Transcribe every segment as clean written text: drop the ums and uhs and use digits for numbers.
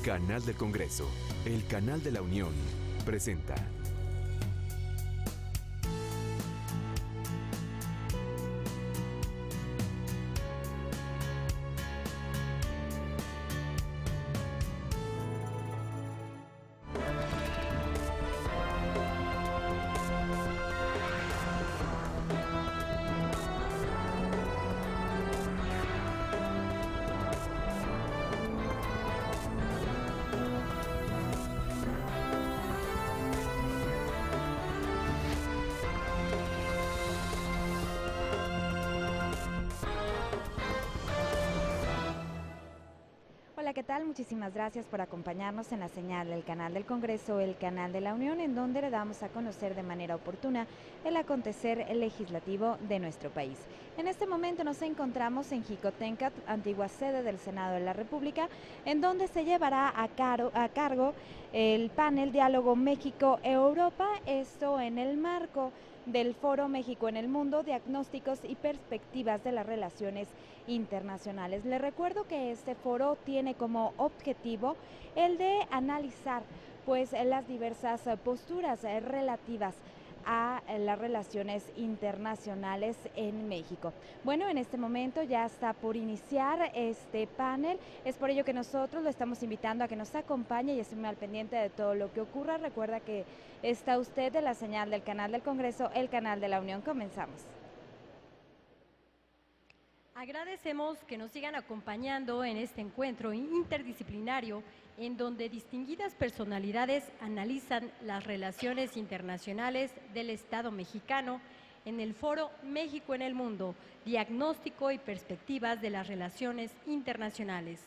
Canal del Congreso, el canal de la Unión, presenta. Hola, ¿qué tal? Muchísimas gracias por acompañarnos en la señal del canal del Congreso, el canal de la Unión, en donde le damos a conocer de manera oportuna el acontecer legislativo de nuestro país. En este momento nos encontramos en Jicotencat, antigua sede del Senado de la República, en donde se llevará a cargo el panel Diálogo México-Europa, esto en el marco del Foro México en el Mundo, Diagnósticos y Perspectivas de las Relaciones Internacionales. Les recuerdo que este foro tiene como objetivo el de analizar pues las diversas posturas relativas a las relaciones internacionales en México. Bueno, en este momento ya está por iniciar este panel, es por ello que nosotros lo estamos invitando a que nos acompañe y esté muy al pendiente de todo lo que ocurra. Recuerda que está usted de la señal del canal del Congreso, el canal de la Unión. Comenzamos. Agradecemos que nos sigan acompañando en este encuentro interdisciplinario en donde distinguidas personalidades analizan las relaciones internacionales del Estado mexicano en el Foro México en el Mundo, Diagnóstico y Perspectivas de las Relaciones Internacionales.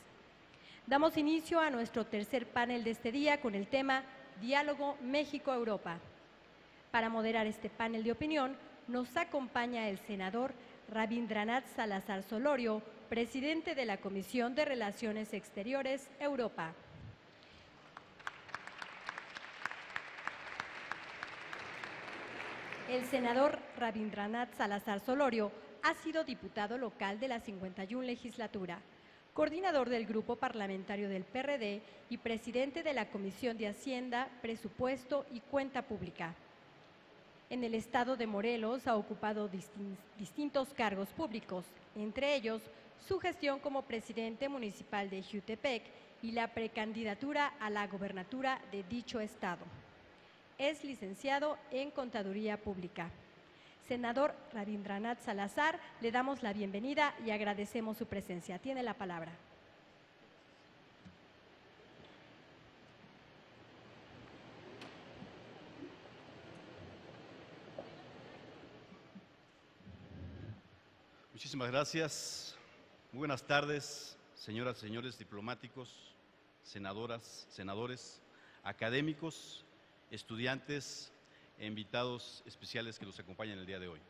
Damos inicio a nuestro tercer panel de este día con el tema Diálogo México-Europa. Para moderar este panel de opinión nos acompaña el senador Rabindranath Salazar Solorio, presidente de la Comisión de Relaciones Exteriores Europa. El senador Rabindranath Salazar Solorio ha sido diputado local de la 51 legislatura, coordinador del Grupo Parlamentario del PRD y presidente de la Comisión de Hacienda, Presupuesto y Cuenta Pública. En el estado de Morelos ha ocupado distintos cargos públicos, entre ellos su gestión como presidente municipal de Jutepec y la precandidatura a la gobernatura de dicho estado. Es licenciado en Contaduría Pública. Senador Rabindranath Salazar, le damos la bienvenida y agradecemos su presencia. Tiene la palabra. Muchísimas gracias. Muy buenas tardes, señoras y señores diplomáticos, senadoras, senadores, académicos, estudiantes e invitados especiales que nos acompañan el día de hoy.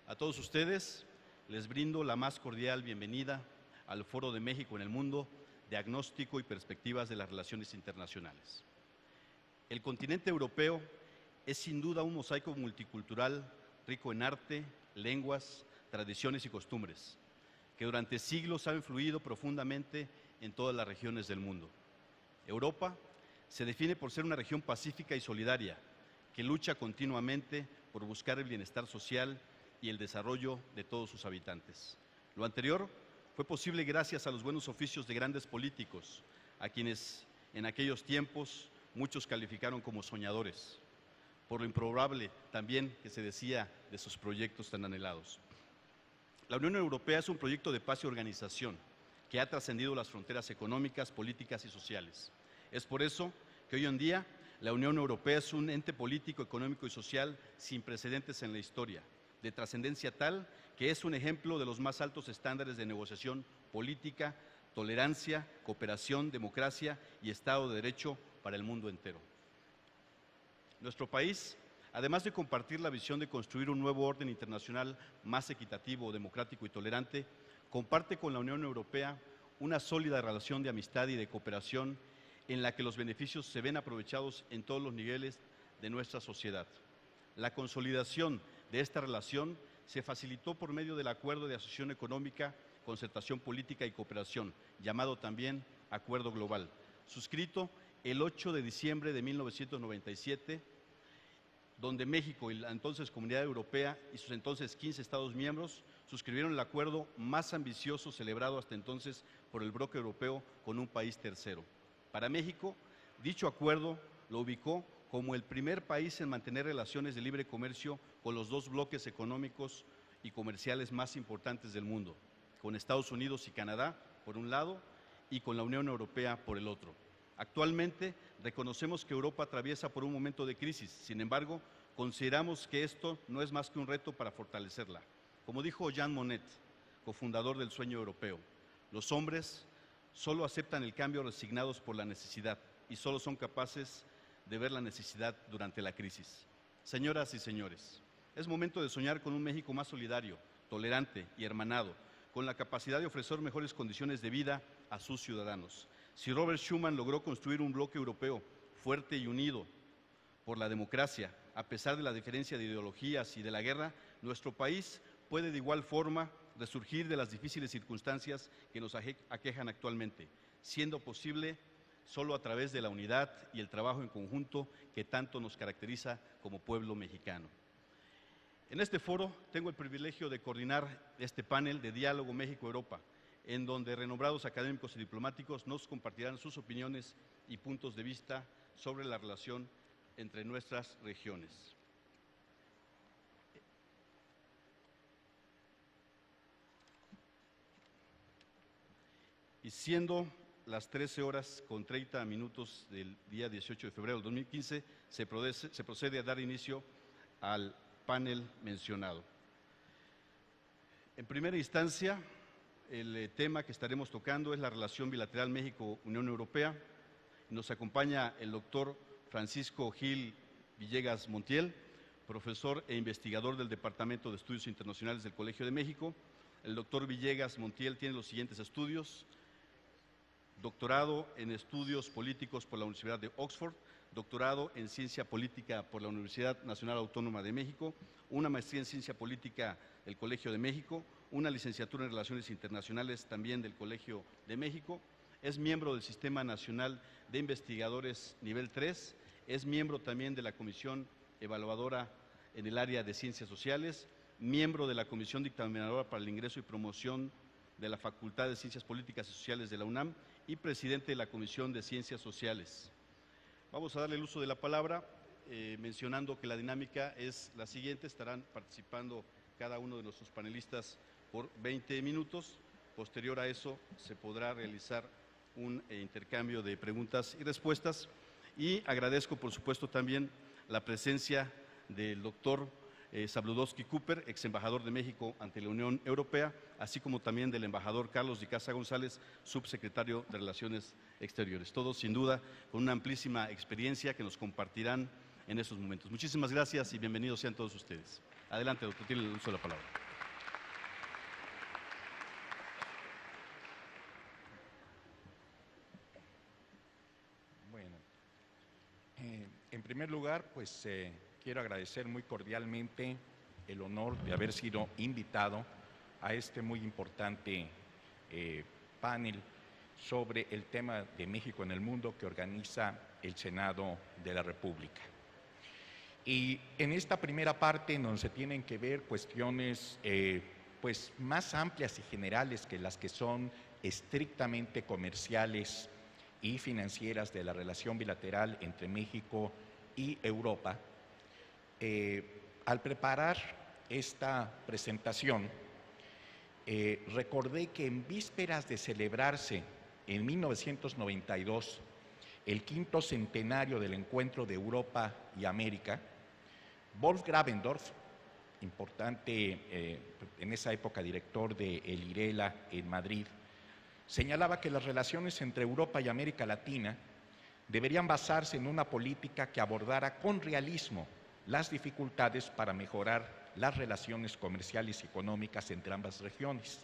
A todos ustedes les brindo la más cordial bienvenida al Foro de México en el Mundo, Diagnóstico y Perspectivas de las Relaciones Internacionales. El continente europeo es sin duda un mosaico multicultural rico en arte, lenguas, tradiciones y costumbres, que durante siglos han influido profundamente en todas las regiones del mundo. Europa se define por ser una región pacífica y solidaria, que lucha continuamente por buscar el bienestar social y el desarrollo de todos sus habitantes. Lo anterior fue posible gracias a los buenos oficios de grandes políticos, a quienes en aquellos tiempos muchos calificaron como soñadores, por lo improbable también que se decía de sus proyectos tan anhelados. La Unión Europea es un proyecto de paz y organización que ha trascendido las fronteras económicas, políticas y sociales. Es por eso que hoy en día la Unión Europea es un ente político, económico y social sin precedentes en la historia, de trascendencia tal que es un ejemplo de los más altos estándares de negociación política, tolerancia, cooperación, democracia y Estado de Derecho para el mundo entero. Nuestro país, además de compartir la visión de construir un nuevo orden internacional más equitativo, democrático y tolerante, comparte con la Unión Europea una sólida relación de amistad y de cooperación en la que los beneficios se ven aprovechados en todos los niveles de nuestra sociedad. La consolidación de esta relación se facilitó por medio del Acuerdo de Asociación Económica, Concertación Política y Cooperación, llamado también Acuerdo Global, suscrito el 8 de diciembre de 1997, donde México y la entonces Comunidad Europea y sus entonces 15 Estados miembros suscribieron el acuerdo más ambicioso celebrado hasta entonces por el bloque europeo con un país tercero. Para México, dicho acuerdo lo ubicó como el primer país en mantener relaciones de libre comercio con los dos bloques económicos y comerciales más importantes del mundo, con Estados Unidos y Canadá, por un lado, y con la Unión Europea, por el otro. Actualmente, reconocemos que Europa atraviesa por un momento de crisis. Sin embargo, consideramos que esto no es más que un reto para fortalecerla. Como dijo Jean Monnet, cofundador del Sueño Europeo, los hombres solo aceptan el cambio resignados por la necesidad y solo son capaces de ver la necesidad durante la crisis. Señoras y señores, es momento de soñar con un México más solidario, tolerante y hermanado, con la capacidad de ofrecer mejores condiciones de vida a sus ciudadanos. Si Robert Schuman logró construir un bloque europeo fuerte y unido por la democracia, a pesar de la diferencia de ideologías y de la guerra, nuestro país puede de igual forma resurgir de las difíciles circunstancias que nos aquejan actualmente, siendo posible solo a través de la unidad y el trabajo en conjunto que tanto nos caracteriza como pueblo mexicano. En este foro tengo el privilegio de coordinar este panel de diálogo México-Europa, en donde renombrados académicos y diplomáticos nos compartirán sus opiniones y puntos de vista sobre la relación entre nuestras regiones. Y siendo las 13:30 del día 18 de febrero del 2015, se procede a dar inicio al panel mencionado. En primera instancia, el tema que estaremos tocando es la relación bilateral México-Unión Europea. Nos acompaña el doctor Francisco Gil Villegas Montiel, profesor e investigador del Departamento de Estudios Internacionales del Colegio de México. El doctor Villegas Montiel tiene los siguientes estudios: doctorado en Estudios Políticos por la Universidad de Oxford, doctorado en Ciencia Política por la Universidad Nacional Autónoma de México, una maestría en Ciencia Política del Colegio de México, una licenciatura en Relaciones Internacionales también del Colegio de México. Es miembro del Sistema Nacional de Investigadores Nivel 3, es miembro también de la Comisión Evaluadora en el área de Ciencias Sociales, miembro de la Comisión Dictaminadora para el Ingreso y Promoción de la Facultad de Ciencias Políticas y Sociales de la UNAM y presidente de la Comisión de Ciencias Sociales. Vamos a darle el uso de la palabra, mencionando que la dinámica es la siguiente: estarán participando cada uno de nuestros panelistas por 20 minutos. Posterior a eso se podrá realizar un intercambio de preguntas y respuestas. Y agradezco, por supuesto, también la presencia del doctor Zabludovsky Cooper, ex embajador de México ante la Unión Europea, así como también del embajador Carlos de Casa González, subsecretario de Relaciones Exteriores. Todos, sin duda, con una amplísima experiencia que nos compartirán en estos momentos. Muchísimas gracias y bienvenidos sean todos ustedes. Adelante, doctor, tiene el uso de la palabra. Bueno, en primer lugar, pues quiero agradecer muy cordialmente el honor de haber sido invitado a este muy importante panel sobre el tema de México en el mundo que organiza el Senado de la República. Y en esta primera parte, en donde se tienen que ver cuestiones pues más amplias y generales que las que son estrictamente comerciales y financieras de la relación bilateral entre México y Europa, al preparar esta presentación, recordé que en vísperas de celebrarse en 1992 el 5º centenario del encuentro de Europa y América, Wolf Grabendorf, importante en esa época director de el IRELA en Madrid, señalaba que las relaciones entre Europa y América Latina deberían basarse en una política que abordara con realismo las dificultades para mejorar las relaciones comerciales y económicas entre ambas regiones.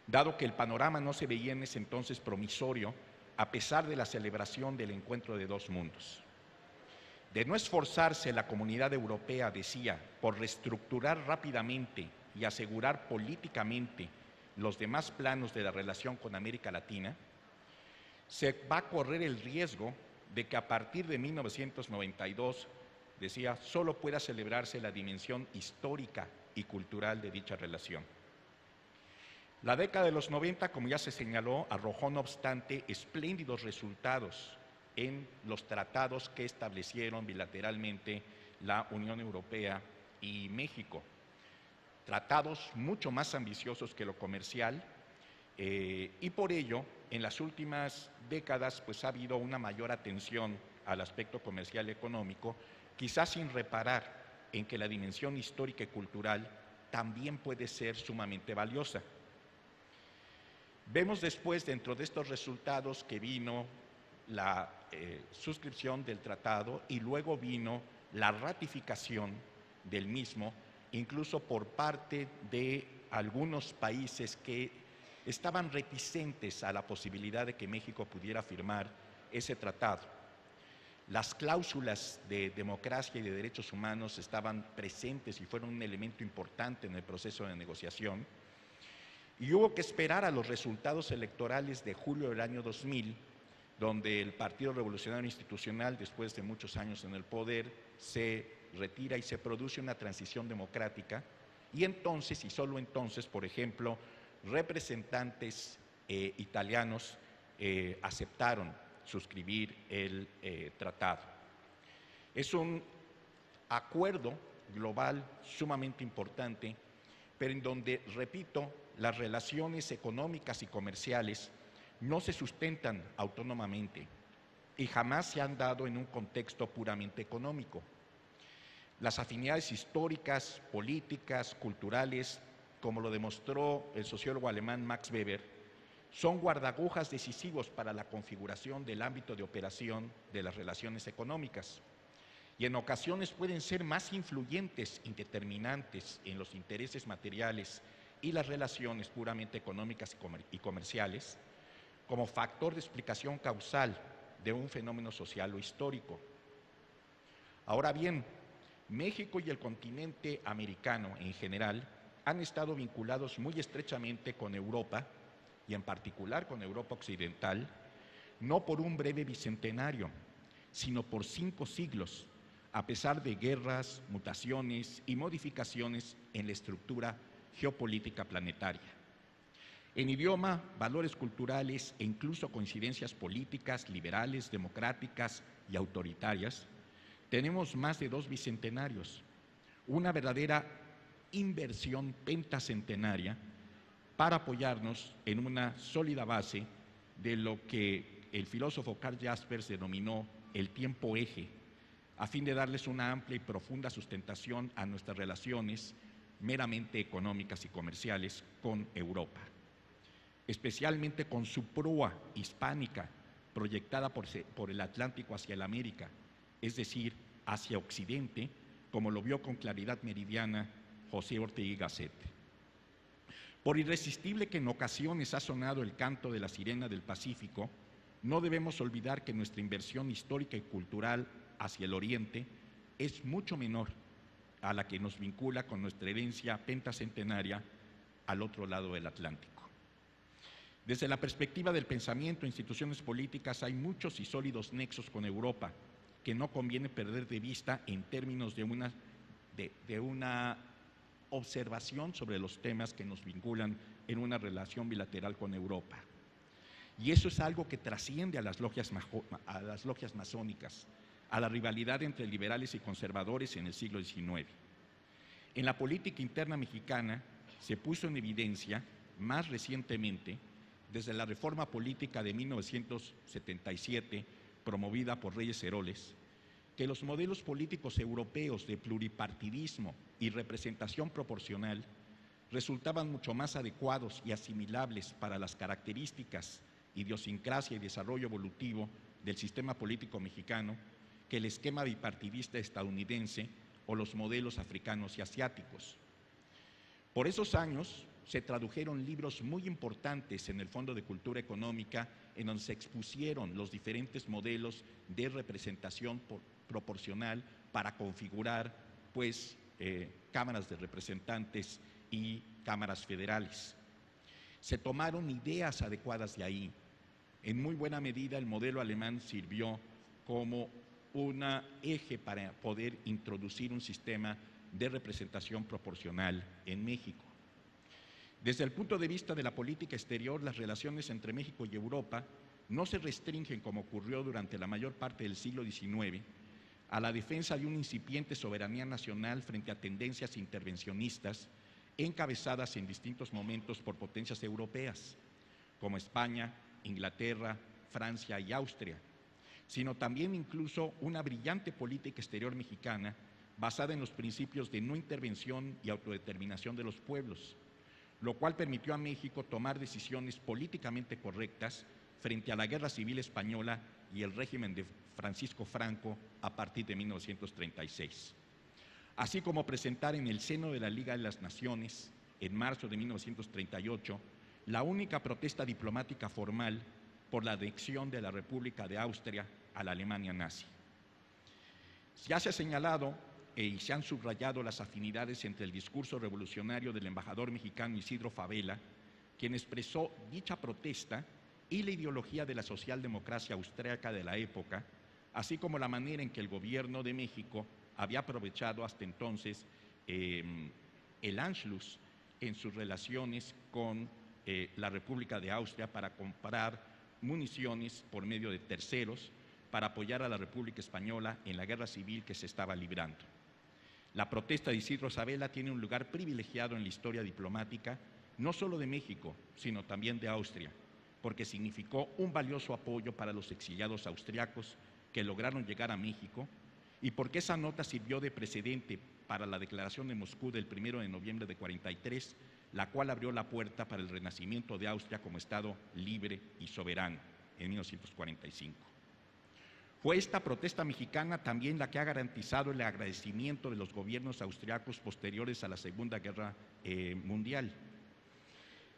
Dado que el panorama no se veía en ese entonces promisorio, a pesar de la celebración del encuentro de dos mundos. De no esforzarse la comunidad europea, decía, por reestructurar rápidamente y asegurar políticamente los demás planos de la relación con América Latina, se va a correr el riesgo de que a partir de 1992, decía, solo pueda celebrarse la dimensión histórica y cultural de dicha relación. La década de los 90, como ya se señaló, arrojó no obstante espléndidos resultados en los tratados que establecieron bilateralmente la Unión Europea y México. Tratados mucho más ambiciosos que lo comercial, y por ello, en las últimas décadas, pues ha habido una mayor atención al aspecto comercial y económico, quizás sin reparar en que la dimensión histórica y cultural también puede ser sumamente valiosa. Vemos después, dentro de estos resultados, que vino la suscripción del tratado y luego vino la ratificación del mismo, incluso por parte de algunos países que estaban reticentes a la posibilidad de que México pudiera firmar ese tratado. Las cláusulas de democracia y de derechos humanos estaban presentes y fueron un elemento importante en el proceso de negociación. Y hubo que esperar a los resultados electorales de julio del año 2000, donde el Partido Revolucionario Institucional, después de muchos años en el poder, se retira y se produce una transición democrática. Y entonces, y solo entonces, por ejemplo, representantes italianos aceptaron suscribir el tratado. Es un acuerdo global sumamente importante, pero en donde, repito, las relaciones económicas y comerciales no se sustentan autónomamente y jamás se han dado en un contexto puramente económico. Las afinidades históricas, políticas, culturales, como lo demostró el sociólogo alemán Max Weber, son guardagujas decisivos para la configuración del ámbito de operación de las relaciones económicas y en ocasiones pueden ser más influyentes y determinantes en los intereses materiales y las relaciones puramente económicas y comerciales como factor de explicación causal de un fenómeno social o histórico. Ahora bien, México y el continente americano en general han estado vinculados muy estrechamente con Europa y en particular con Europa occidental, no por un breve bicentenario, sino por 5 siglos, a pesar de guerras, mutaciones y modificaciones en la estructura geopolítica planetaria. En idioma, valores culturales e incluso coincidencias políticas, liberales, democráticas y autoritarias, tenemos más de 2 bicentenarios, una verdadera inversión pentacentenaria para apoyarnos en una sólida base de lo que el filósofo Karl Jaspers denominó el tiempo eje, a fin de darles una amplia y profunda sustentación a nuestras relaciones meramente económicas y comerciales con Europa, especialmente con su proa hispánica proyectada por el Atlántico hacia el América, es decir, hacia Occidente, como lo vio con claridad meridiana José Ortega y Gasset. Por irresistible que en ocasiones ha sonado el canto de la sirena del Pacífico, no debemos olvidar que nuestra inversión histórica y cultural hacia el Oriente es mucho menor a la que nos vincula con nuestra herencia pentacentenaria al otro lado del Atlántico. Desde la perspectiva del pensamiento e instituciones políticas hay muchos y sólidos nexos con Europa que no conviene perder de vista en términos de una observación sobre los temas que nos vinculan en una relación bilateral con Europa. Y eso es algo que trasciende a las logias masónicas, a la rivalidad entre liberales y conservadores en el siglo XIX. En la política interna mexicana se puso en evidencia más recientemente, desde la reforma política de 1977, promovida por Reyes Heroles, que los modelos políticos europeos de pluripartidismo y representación proporcional resultaban mucho más adecuados y asimilables para las características, idiosincrasia y desarrollo evolutivo del sistema político mexicano que el esquema bipartidista estadounidense o los modelos africanos y asiáticos. Por esos años se tradujeron libros muy importantes en el Fondo de Cultura Económica en donde se expusieron los diferentes modelos de representación proporcional para configurar cámaras de representantes y cámaras federales. Se tomaron ideas adecuadas de ahí, en muy buena medida el modelo alemán sirvió como un eje para poder introducir un sistema de representación proporcional en México. Desde el punto de vista de la política exterior, las relaciones entre México y Europa no se restringen, como ocurrió durante la mayor parte del siglo XIX, a la defensa de una incipiente soberanía nacional frente a tendencias intervencionistas encabezadas en distintos momentos por potencias europeas, como España, Inglaterra, Francia y Austria, sino también incluso una brillante política exterior mexicana basada en los principios de no intervención y autodeterminación de los pueblos, lo cual permitió a México tomar decisiones políticamente correctas frente a la Guerra Civil Española y el régimen de Francisco Franco a partir de 1936, así como presentar en el seno de la Liga de las Naciones, en marzo de 1938, la única protesta diplomática formal por la anexión de la República de Austria a la Alemania nazi. Ya se ha señalado y se han subrayado las afinidades entre el discurso revolucionario del embajador mexicano Isidro Fabela, quien expresó dicha protesta, y la ideología de la socialdemocracia austríaca de la época, así como la manera en que el gobierno de México había aprovechado hasta entonces el Anschluss en sus relaciones con la República de Austria para comprar municiones por medio de terceros para apoyar a la República Española en la guerra civil que se estaba librando. La protesta de Isidro Fabela tiene un lugar privilegiado en la historia diplomática, no solo de México, sino también de Austria, porque significó un valioso apoyo para los exiliados austriacos que lograron llegar a México, y porque esa nota sirvió de precedente para la Declaración de Moscú del 1 de noviembre de 43, la cual abrió la puerta para el renacimiento de Austria como Estado libre y soberano en 1945. Fue esta protesta mexicana también la que ha garantizado el agradecimiento de los gobiernos austriacos posteriores a la Segunda Guerra Mundial,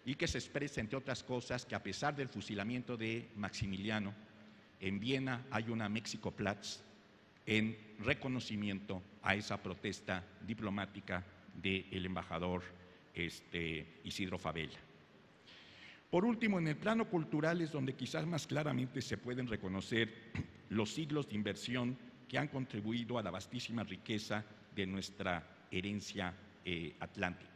y que se expresa, entre otras cosas, que a pesar del fusilamiento de Maximiliano, en Viena hay una Mexikoplatz en reconocimiento a esa protesta diplomática del embajador Isidro Fabela. Por último, en el plano cultural es donde quizás más claramente se pueden reconocer los siglos de inversión que han contribuido a la vastísima riqueza de nuestra herencia atlántica.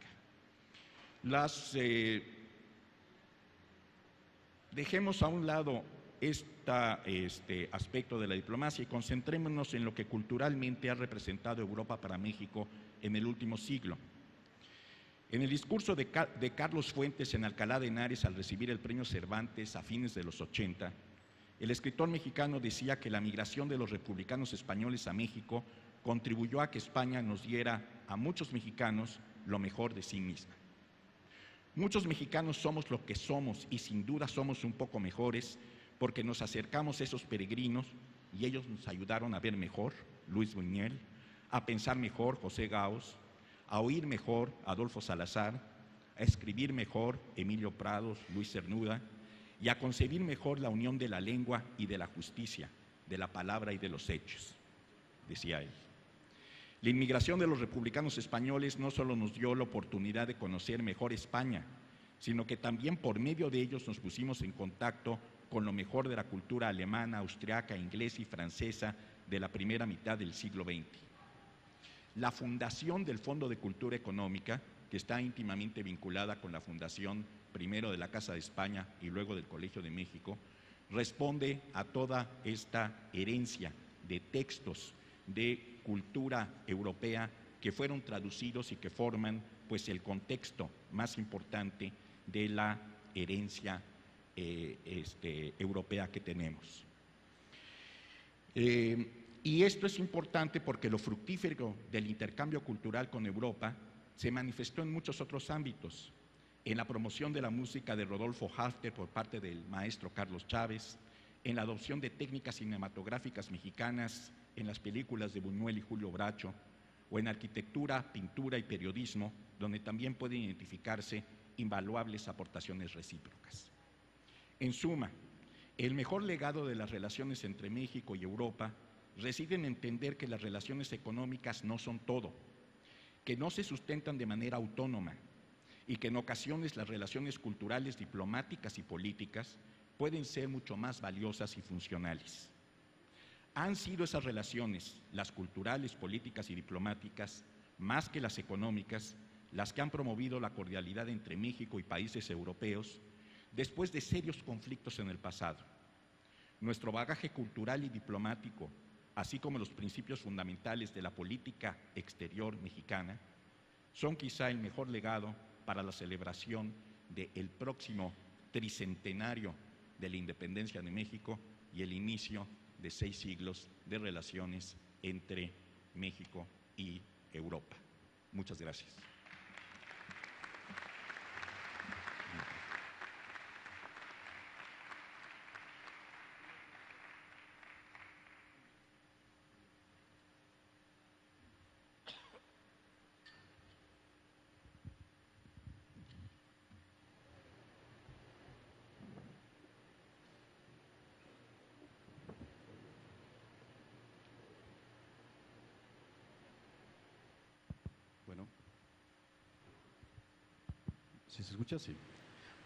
Dejemos a un lado este aspecto de la diplomacia y concentrémonos en lo que culturalmente ha representado Europa para México en el último siglo. En el discurso de Carlos Fuentes en Alcalá de Henares al recibir el premio Cervantes a fines de los 80, el escritor mexicano decía que la migración de los republicanos españoles a México contribuyó a que España nos diera a muchos mexicanos lo mejor de sí misma. Muchos mexicanos somos lo que somos y sin duda somos un poco mejores porque nos acercamos a esos peregrinos y ellos nos ayudaron a ver mejor, Luis Buñuel, a pensar mejor, José Gauss, a oír mejor, Adolfo Salazar, a escribir mejor, Emilio Prados, Luis Cernuda, y a concebir mejor la unión de la lengua y de la justicia, de la palabra y de los hechos, decía él. La inmigración de los republicanos españoles no solo nos dio la oportunidad de conocer mejor España, sino que también por medio de ellos nos pusimos en contacto con lo mejor de la cultura alemana, austriaca, inglesa y francesa de la primera mitad del siglo XX. La fundación del Fondo de Cultura Económica, que está íntimamente vinculada con la fundación primero de la Casa de España y luego del Colegio de México, responde a toda esta herencia de textos de cultura europea que fueron traducidos y que forman pues el contexto más importante de la herencia europea que tenemos. Y esto es importante porque lo fructífero del intercambio cultural con Europa se manifestó en muchos otros ámbitos, en la promoción de la música de Rodolfo Halfter por parte del maestro Carlos Chávez, en la adopción de técnicas cinematográficas mexicanas en las películas de Buñuel y Julio Bracho, o en arquitectura, pintura y periodismo, donde también pueden identificarse invaluables aportaciones recíprocas. En suma, el mejor legado de las relaciones entre México y Europa reside en entender que las relaciones económicas no son todo, que no se sustentan de manera autónoma y que en ocasiones las relaciones culturales, diplomáticas y políticas pueden ser mucho más valiosas y funcionales. Han sido esas relaciones, las culturales, políticas y diplomáticas, más que las económicas, las que han promovido la cordialidad entre México y países europeos después de serios conflictos en el pasado. Nuestro bagaje cultural y diplomático, así como los principios fundamentales de la política exterior mexicana, son quizá el mejor legado para la celebración del próximo tricentenario de la independencia de México y el inicio de 6 siglos de relaciones entre México y Europa. Muchas gracias. Bueno. ¿Sí se escucha? Sí.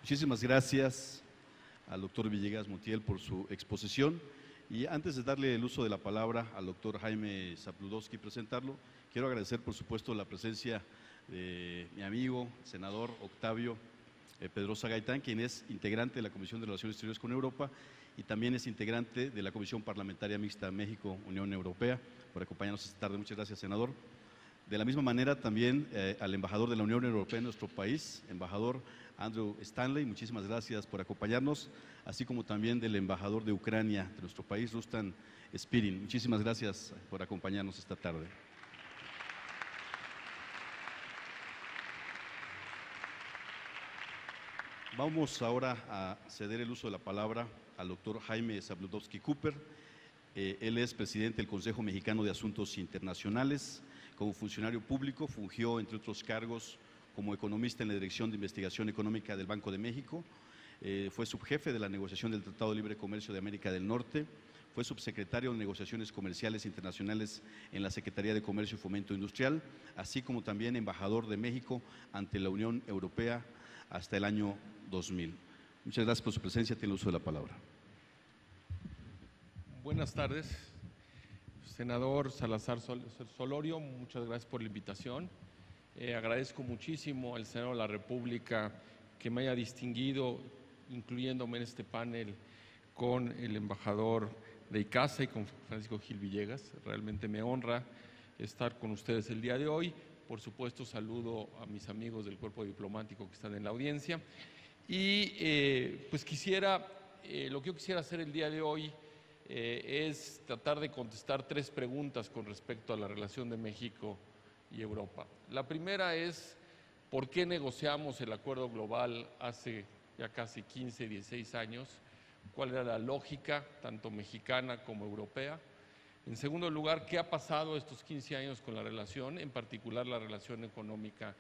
Muchísimas gracias al doctor Villegas Montiel por su exposición. Y antes de darle el uso de la palabra al doctor Jaime Zabludovsky y presentarlo, quiero agradecer, por supuesto, la presencia de mi amigo, senador Octavio Pedrosa Gaitán, quien es integrante de la Comisión de Relaciones Exteriores con Europa y también es integrante de la Comisión Parlamentaria Mixta México-Unión Europea, por acompañarnos esta tarde. Muchas gracias, senador. De la misma manera, también al embajador de la Unión Europea en nuestro país, embajador Andrew Stanley, muchísimas gracias por acompañarnos, así como también del embajador de Ucrania de nuestro país, Rustan Spirin. Muchísimas gracias por acompañarnos esta tarde. Vamos ahora a ceder el uso de la palabra al doctor Jaime Zabludovsky Cooper. Él es presidente del Consejo Mexicano de Asuntos Internacionales. Como funcionario público fungió, entre otros cargos, como economista en la Dirección de Investigación Económica del Banco de México. Fue subjefe de la negociación del Tratado de Libre Comercio de América del Norte. Fue subsecretario de Negociaciones Comerciales Internacionales en la Secretaría de Comercio y Fomento Industrial, así como también embajador de México ante la Unión Europea hasta el año 2000. Muchas gracias por su presencia. Tiene el uso de la palabra. Buenas tardes, senador Salazar Solorio, muchas gracias por la invitación. Agradezco muchísimo al Senado de la República que me haya distinguido, incluyéndome en este panel con el embajador de ICASA y con Francisco Gil Villegas. Realmente me honra estar con ustedes el día de hoy. Por supuesto, saludo a mis amigos del cuerpo diplomático que están en la audiencia. Y pues lo que yo quisiera hacer el día de hoy es tratar de contestar 3 preguntas con respecto a la relación de México y Europa. La primera es, ¿por qué negociamos el acuerdo global hace ya casi 15, 16 años? ¿Cuál era la lógica, tanto mexicana como europea? En segundo lugar, ¿qué ha pasado estos 15 años con la relación, en particular la relación económica,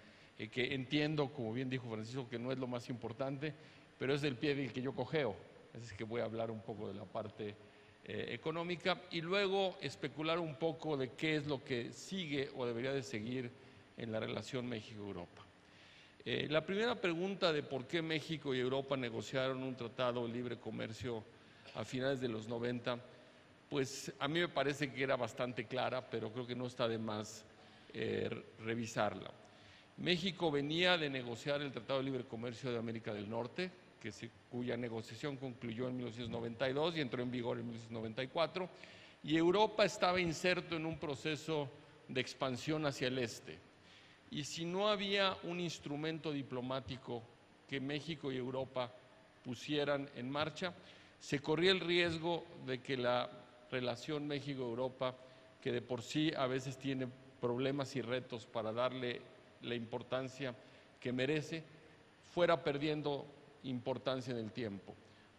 que entiendo, como bien dijo Francisco, que no es lo más importante, pero es del pie del que yo cojeo? Así que voy a hablar un poco de la parte económica y luego especular un poco de qué es lo que sigue o debería de seguir en la relación México-Europa. La primera pregunta de por qué México y Europa negociaron un tratado de libre comercio a finales de los 90, pues a mí me parece que era bastante clara, pero creo que no está de más revisarla. México venía de negociar el Tratado de Libre Comercio de América del Norte, cuya negociación concluyó en 1992 y entró en vigor en 1994, y Europa estaba inserto en un proceso de expansión hacia el este. Y si no había un instrumento diplomático que México y Europa pusieran en marcha, se corría el riesgo de que la relación México-Europa, que de por sí a veces tiene problemas y retos para darle la importancia que merece, fuera perdiendo importancia en el tiempo.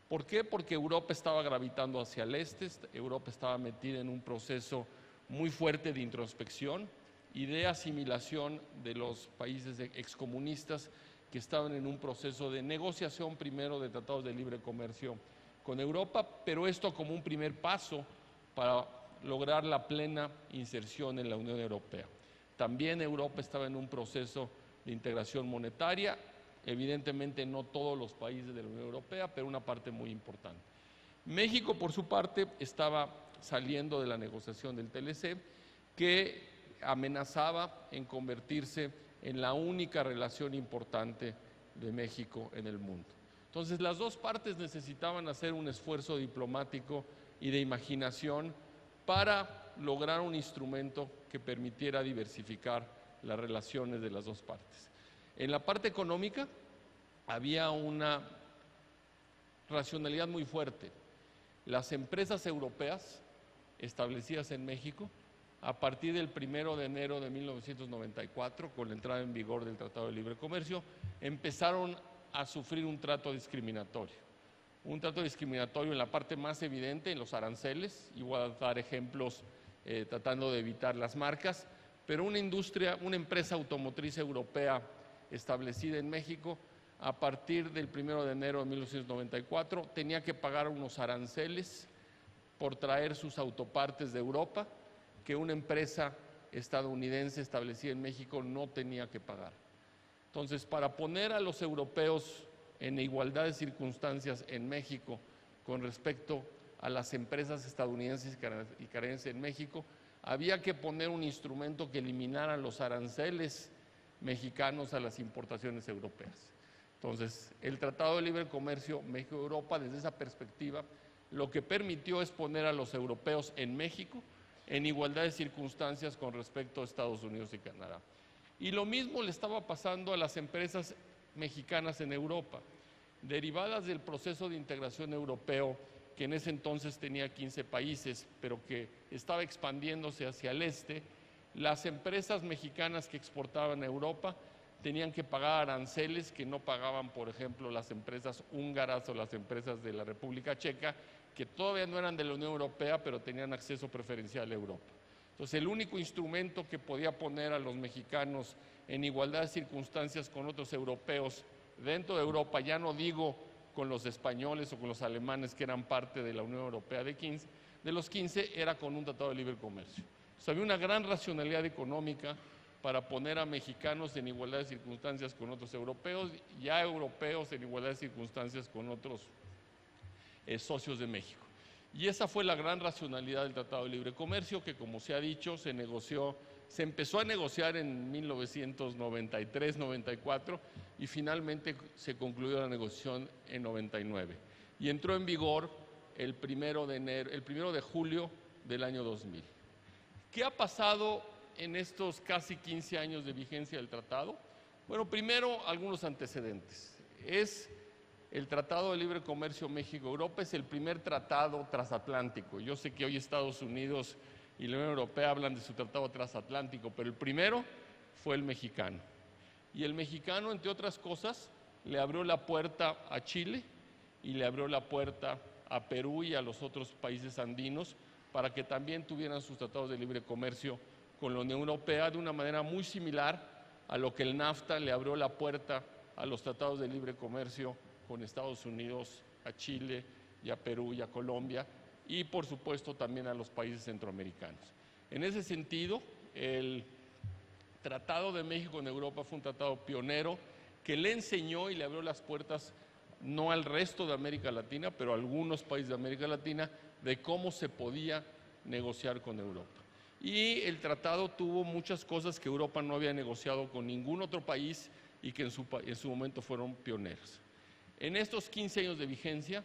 ¿Por qué? Porque Europa estaba gravitando hacia el este, Europa estaba metida en un proceso muy fuerte de introspección y de asimilación de los países excomunistas que estaban en un proceso de negociación primero de tratados de libre comercio con Europa, pero esto como un primer paso para lograr la plena inserción en la Unión Europea. También Europa estaba en un proceso de integración monetaria, evidentemente no todos los países de la Unión Europea, pero una parte muy importante. México, por su parte, estaba saliendo de la negociación del TLC, que amenazaba en convertirse en la única relación importante de México en el mundo. Entonces, las dos partes necesitaban hacer un esfuerzo diplomático y de imaginación para lograr un instrumento que permitiera diversificar las relaciones de las dos partes. En la parte económica había una racionalidad muy fuerte. Las empresas europeas establecidas en México, a partir del 1 de enero de 1994, con la entrada en vigor del Tratado de Libre Comercio, empezaron a sufrir un trato discriminatorio. Un trato discriminatorio en la parte más evidente, en los aranceles, y voy a dar ejemplos tratando de evitar las marcas, pero una empresa automotriz europea establecida en México, a partir del 1 de enero de 1994, tenía que pagar unos aranceles por traer sus autopartes de Europa, que una empresa estadounidense establecida en México no tenía que pagar. Entonces, para poner a los europeos en igualdad de circunstancias en México con respecto a las empresas estadounidenses y canadienses en México, había que poner un instrumento que eliminara los aranceles mexicanos a las importaciones europeas. Entonces, el Tratado de Libre Comercio México-Europa, desde esa perspectiva, lo que permitió es poner a los europeos en México en igualdad de circunstancias con respecto a Estados Unidos y Canadá. Y lo mismo le estaba pasando a las empresas mexicanas en Europa, derivadas del proceso de integración europeo, que en ese entonces tenía 15 países, pero que estaba expandiéndose hacia el este. Las empresas mexicanas que exportaban a Europa tenían que pagar aranceles que no pagaban, por ejemplo, las empresas húngaras o las empresas de la República Checa, que todavía no eran de la Unión Europea, pero tenían acceso preferencial a Europa. Entonces, el único instrumento que podía poner a los mexicanos en igualdad de circunstancias con otros europeos dentro de Europa, ya no digo con los españoles o con los alemanes que eran parte de la Unión Europea de los 15, era con un tratado de libre comercio. Entonces, había una gran racionalidad económica para poner a mexicanos en igualdad de circunstancias con otros europeos, y a europeos en igualdad de circunstancias con otros socios de México. Y esa fue la gran racionalidad del Tratado de Libre Comercio, que, como se ha dicho, se empezó a negociar en 1993-94 y finalmente se concluyó la negociación en 99. Y entró en vigor el 1 de julio del año 2000. ¿Qué ha pasado en estos casi 15 años de vigencia del tratado? Bueno, primero, algunos antecedentes. El Tratado de Libre Comercio México-Europa es el primer tratado transatlántico. Yo sé que hoy Estados Unidos y la Unión Europea hablan de su tratado transatlántico, pero el primero fue el mexicano. Y el mexicano, entre otras cosas, le abrió la puerta a Chile y le abrió la puerta a Perú y a los otros países andinos para que también tuvieran sus tratados de libre comercio con la Unión Europea, de una manera muy similar a lo que el NAFTA le abrió la puerta a los tratados de libre comercio con Estados Unidos, a Chile y a Perú y a Colombia, y por supuesto también a los países centroamericanos. En ese sentido, el Tratado de México en Europa fue un tratado pionero que le enseñó y le abrió las puertas no al resto de América Latina, pero a algunos países de América Latina, de cómo se podía negociar con Europa. Y el tratado tuvo muchas cosas que Europa no había negociado con ningún otro país y que en su momento fueron pioneros. En estos 15 años de vigencia,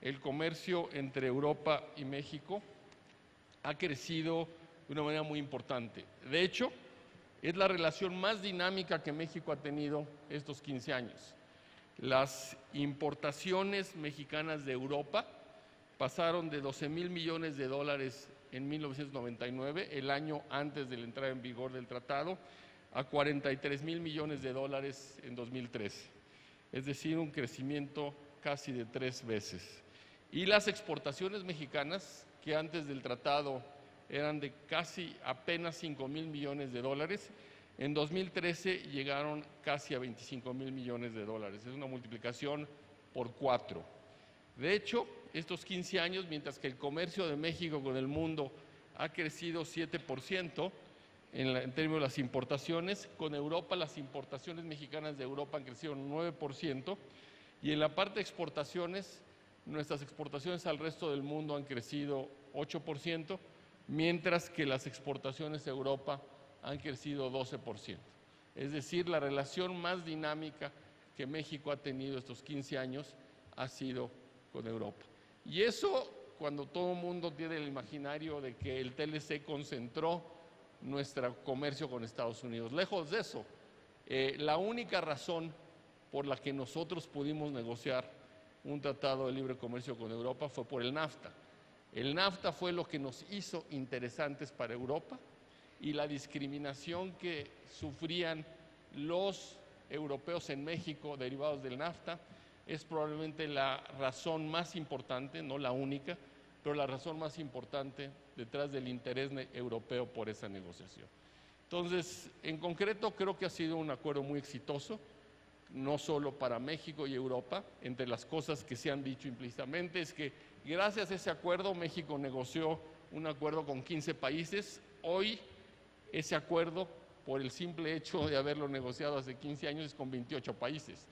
el comercio entre Europa y México ha crecido de una manera muy importante. De hecho, es la relación más dinámica que México ha tenido estos 15 años. Las importaciones mexicanas de Europa pasaron de 12,000 millones de dólares en 1999, el año antes de la entrada en vigor del tratado, a 43,000 millones de dólares en 2013. Es decir, un crecimiento casi de 3 veces. Y las exportaciones mexicanas, que antes del tratado eran de casi apenas 5,000 millones de dólares, en 2013 llegaron casi a 25,000 millones de dólares. Es una multiplicación por 4. De hecho, estos 15 años, mientras que el comercio de México con el mundo ha crecido 7%, en términos de las importaciones. Con Europa, las importaciones mexicanas de Europa han crecido un 9%, y en la parte de exportaciones, nuestras exportaciones al resto del mundo han crecido 8%, mientras que las exportaciones a Europa han crecido 12%. Es decir, la relación más dinámica que México ha tenido estos 15 años ha sido con Europa. Y eso, cuando todo el mundo tiene el imaginario de que el TLC concentró nuestro comercio con Estados Unidos. Lejos de eso, la única razón por la que nosotros pudimos negociar un tratado de libre comercio con Europa fue por el NAFTA. El NAFTA fue lo que nos hizo interesantes para Europa, y la discriminación que sufrían los europeos en México derivados del NAFTA es probablemente la razón más importante, no la única, pero la razón más importante detrás del interés europeo por esa negociación. Entonces, en concreto, creo que ha sido un acuerdo muy exitoso, no solo para México y Europa. Entre las cosas que se han dicho implícitamente es que gracias a ese acuerdo México negoció un acuerdo con 15 países. Hoy ese acuerdo, por el simple hecho de haberlo negociado hace 15 años, es con 28 países.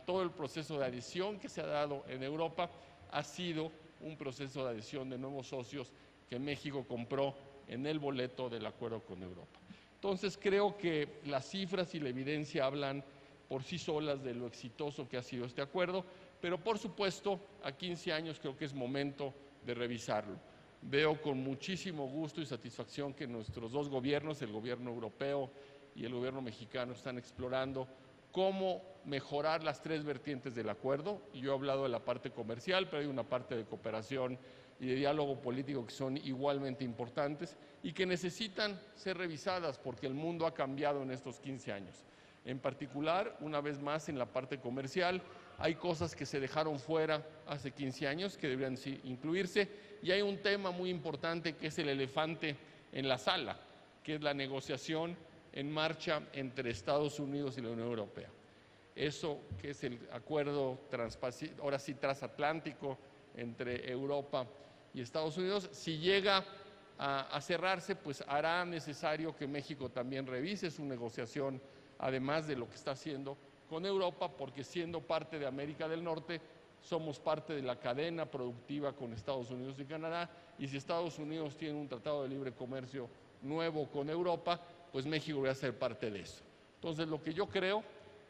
Todo el proceso de adhesión que se ha dado en Europa ha sido un proceso de adhesión de nuevos socios que México compró en el boleto del acuerdo con Europa. Entonces, creo que las cifras y la evidencia hablan por sí solas de lo exitoso que ha sido este acuerdo, pero por supuesto, a 15 años creo que es momento de revisarlo. Veo con muchísimo gusto y satisfacción que nuestros dos gobiernos, el gobierno europeo y el gobierno mexicano, están explorando cómo mejorar las tres vertientes del acuerdo. Yo he hablado de la parte comercial, pero hay una parte de cooperación y de diálogo político que son igualmente importantes y que necesitan ser revisadas porque el mundo ha cambiado en estos 15 años. En particular, una vez más, en la parte comercial, hay cosas que se dejaron fuera hace 15 años que deberían incluirse, y hay un tema muy importante que es el elefante en la sala, que es la negociación en marcha entre Estados Unidos y la Unión Europea. Eso que es el acuerdo ahora sí transatlántico entre Europa y Estados Unidos, si llega a cerrarse, pues hará necesario que México también revise su negociación, además de lo que está haciendo con Europa, porque siendo parte de América del Norte, somos parte de la cadena productiva con Estados Unidos y Canadá, y si Estados Unidos tiene un tratado de libre comercio nuevo con Europa, pues México va a ser parte de eso. Entonces, lo que yo creo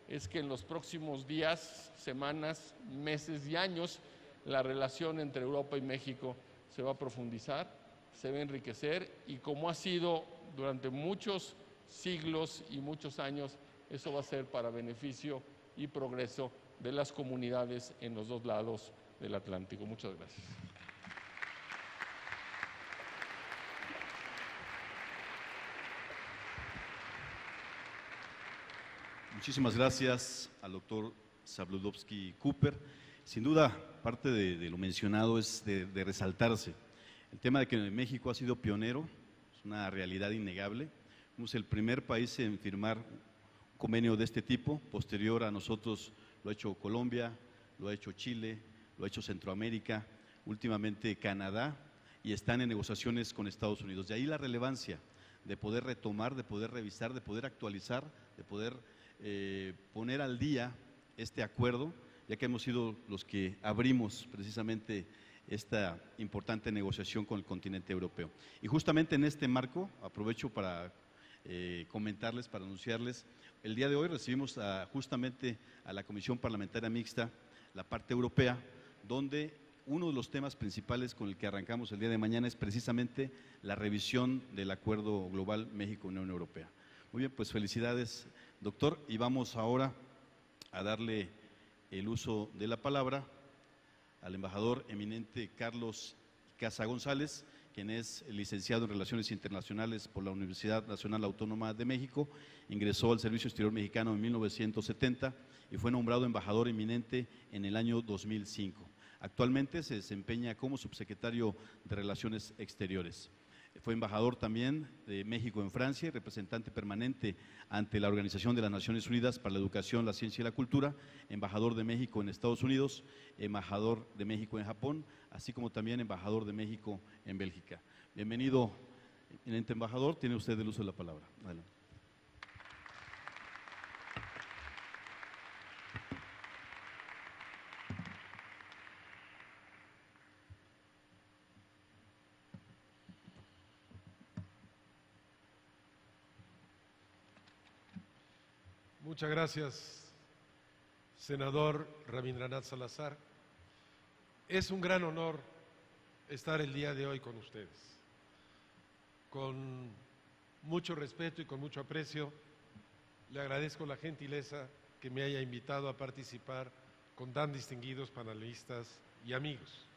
es que en los próximos días, semanas, meses y años, la relación entre Europa y México se va a profundizar, se va a enriquecer, y como ha sido durante muchos siglos y muchos años, eso va a ser para beneficio y progreso de las comunidades en los dos lados del Atlántico. Muchas gracias. Muchísimas gracias al doctor Zabludovsky Cooper. Sin duda, parte de lo mencionado es de resaltarse. El tema de que México ha sido pionero es una realidad innegable. Somos el primer país en firmar un convenio de este tipo. Posterior a nosotros lo ha hecho Colombia, lo ha hecho Chile, lo ha hecho Centroamérica, últimamente Canadá, y están en negociaciones con Estados Unidos. De ahí la relevancia de poder retomar, de poder revisar, de poder actualizar, de poder poner al día este acuerdo, ya que hemos sido los que abrimos precisamente esta importante negociación con el continente europeo. Y justamente en este marco, aprovecho para comentarles, para anunciarles, el día de hoy recibimos justamente a la Comisión Parlamentaria Mixta, la parte europea, donde uno de los temas principales con el que arrancamos el día de mañana es precisamente la revisión del Acuerdo Global México-Unión Europea. Muy bien, pues felicidades, doctor, y vamos ahora a darle el uso de la palabra al embajador eminente Carlos Casa González, quien es licenciado en Relaciones Internacionales por la Universidad Nacional Autónoma de México, ingresó al Servicio Exterior Mexicano en 1970 y fue nombrado embajador eminente en el año 2005. Actualmente se desempeña como subsecretario de Relaciones Exteriores. Fue embajador también de México en Francia y representante permanente ante la Organización de las Naciones Unidas para la Educación, la Ciencia y la Cultura, embajador de México en Estados Unidos, embajador de México en Japón, así como también embajador de México en Bélgica. Bienvenido, Eminente embajador, tiene usted el uso de la palabra. Adelante. Muchas gracias, senador Rabindranath Salazar. Es un gran honor estar el día de hoy con ustedes. Con mucho respeto y con mucho aprecio, le agradezco la gentileza que me haya invitado a participar con tan distinguidos panelistas y amigos.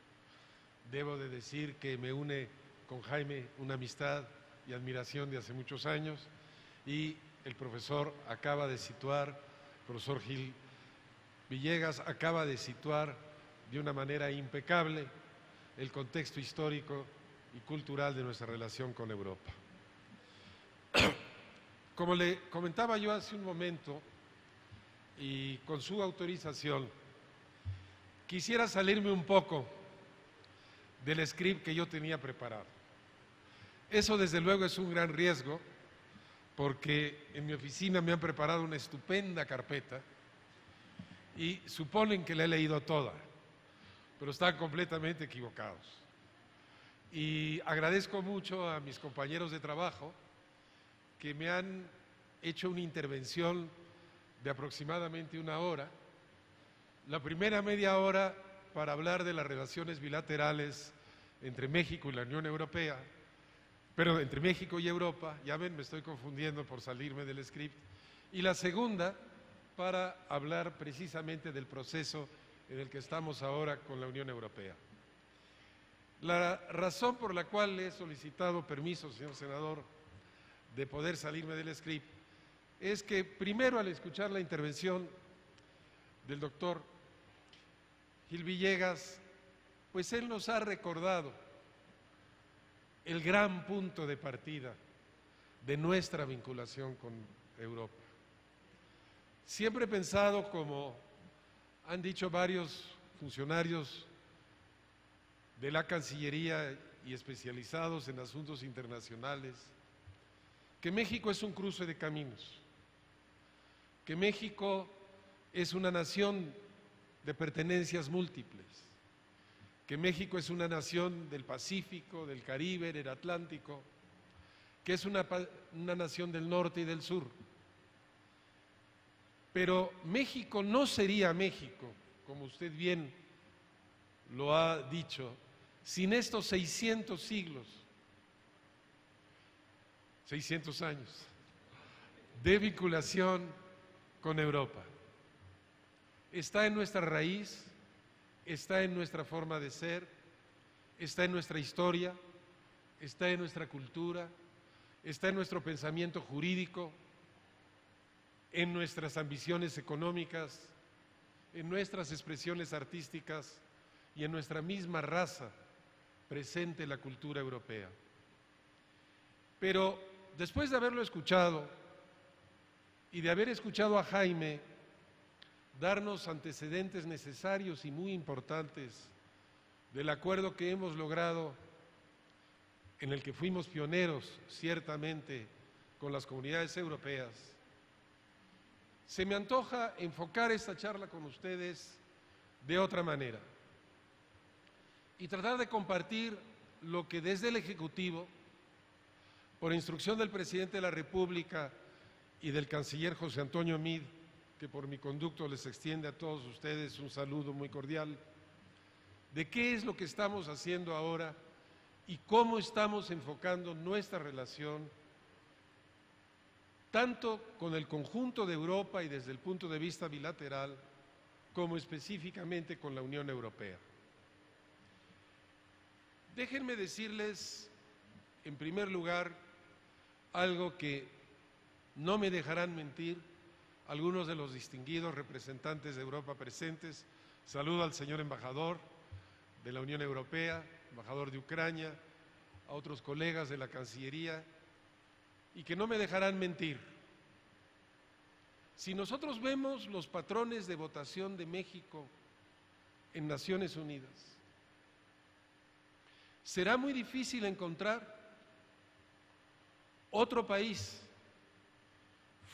Debo de decir que me une con Jaime una amistad y admiración de hace muchos años, y el profesor profesor Gil Villegas acaba de situar de una manera impecable el contexto histórico y cultural de nuestra relación con Europa. Como le comentaba yo hace un momento, y con su autorización, quisiera salirme un poco del script que yo tenía preparado. Eso desde luego es un gran riesgo, porque en mi oficina me han preparado una estupenda carpeta y suponen que la he leído toda, pero están completamente equivocados. Y agradezco mucho a mis compañeros de trabajo que me han hecho una intervención de aproximadamente 1 hora. La primera media hora para hablar de las relaciones bilaterales entre México y la Unión Europea, pero entre México y Europa, ya ven, me estoy confundiendo por salirme del script, y la segunda para hablar precisamente del proceso en el que estamos ahora con la Unión Europea. La razón por la cual le he solicitado permiso, señor senador, de poder salirme del script, es que primero, al escuchar la intervención del doctor Gil Villegas, pues él nos ha recordado el gran punto de partida de nuestra vinculación con Europa. Siempre he pensado, como han dicho varios funcionarios de la Cancillería y especializados en asuntos internacionales, que México es un cruce de caminos, que México es una nación de pertenencias múltiples, que México es una nación del Pacífico, del Caribe, del Atlántico, que es una nación del norte y del sur. Pero México no sería México, como usted bien lo ha dicho, sin estos 600 siglos, 600 años de vinculación con Europa. Está en nuestra raíz, está en nuestra forma de ser, está en nuestra historia, está en nuestra cultura, está en nuestro pensamiento jurídico, en nuestras ambiciones económicas, en nuestras expresiones artísticas y en nuestra misma raza presente la cultura europea. Pero después de haberlo escuchado y de haber escuchado a Jaime darnos antecedentes necesarios y muy importantes del acuerdo que hemos logrado, en el que fuimos pioneros ciertamente con las comunidades europeas, se me antoja enfocar esta charla con ustedes de otra manera y tratar de compartir lo que desde el Ejecutivo, por instrucción del Presidente de la República y del Canciller José Antonio Meade, que por mi conducto les extiende a todos ustedes un saludo muy cordial, de qué es lo que estamos haciendo ahora y cómo estamos enfocando nuestra relación tanto con el conjunto de Europa y desde el punto de vista bilateral, como específicamente con la Unión Europea. Déjenme decirles, en primer lugar, algo que no me dejarán mentir algunos de los distinguidos representantes de Europa presentes. Saludo al señor embajador de la Unión Europea, embajador de Ucrania, a otros colegas de la Cancillería, y que no me dejarán mentir. Si nosotros vemos los patrones de votación de México en Naciones Unidas, será muy difícil encontrar otro país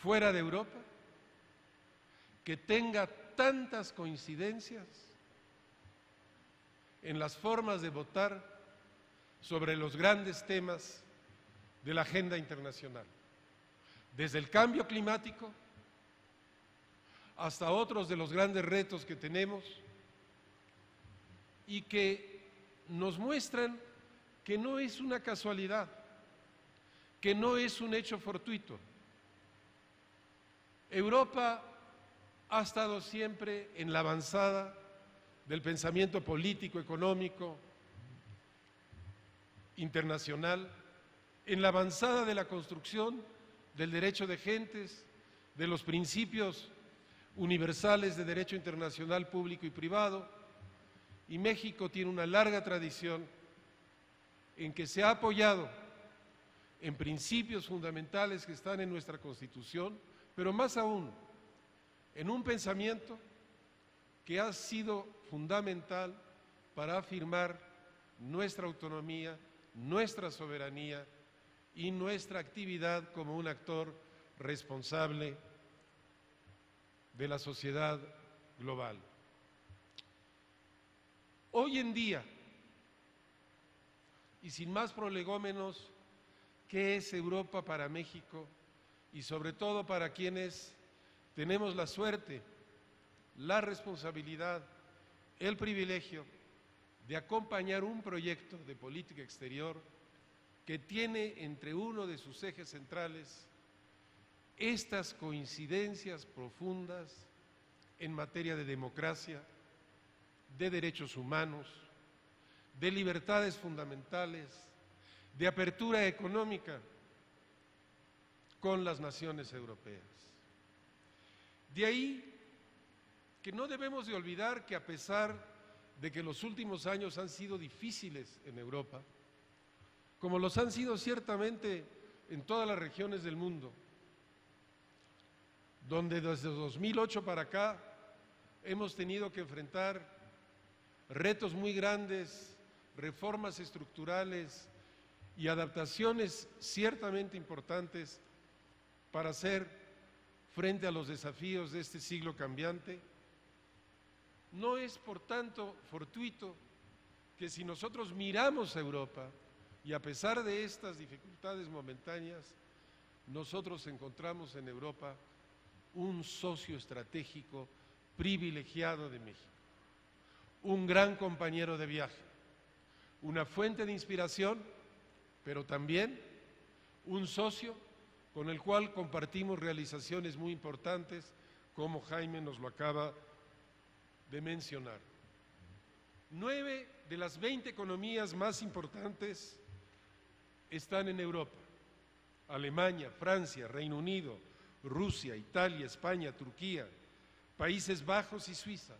fuera de Europa que tenga tantas coincidencias en las formas de votar sobre los grandes temas de la agenda internacional, desde el cambio climático hasta otros de los grandes retos que tenemos y que nos muestran que no es una casualidad, que no es un hecho fortuito. Europa ha estado siempre en la avanzada del pensamiento político, económico, internacional, en la avanzada de la construcción del derecho de gentes, de los principios universales de derecho internacional público y privado, y México tiene una larga tradición en que se ha apoyado en principios fundamentales que están en nuestra Constitución, pero más aún en un pensamiento que ha sido fundamental para afirmar nuestra autonomía, nuestra soberanía y nuestra actividad como un actor responsable de la sociedad global. Hoy en día, y sin más prolegómenos, ¿qué es Europa para México? Y sobre todo para quienes tenemos la suerte, la responsabilidad, el privilegio de acompañar un proyecto de política exterior que tiene entre uno de sus ejes centrales estas coincidencias profundas en materia de democracia, de derechos humanos, de libertades fundamentales, de apertura económica con las naciones europeas. De ahí que no debemos de olvidar que a pesar de que los últimos años han sido difíciles en Europa, como los han sido ciertamente en todas las regiones del mundo, donde desde 2008 para acá hemos tenido que enfrentar retos muy grandes, reformas estructurales y adaptaciones ciertamente importantes para hacer frente a los desafíos de este siglo cambiante. No es, por tanto, fortuito que si nosotros miramos a Europa y a pesar de estas dificultades momentáneas, nosotros encontramos en Europa un socio estratégico privilegiado de México, un gran compañero de viaje, una fuente de inspiración, pero también un socio con el cual compartimos realizaciones muy importantes, como Jaime nos lo acaba de mencionar. 9 de las 20 economías más importantes están en Europa: Alemania, Francia, Reino Unido, Rusia, Italia, España, Turquía, Países Bajos y Suiza.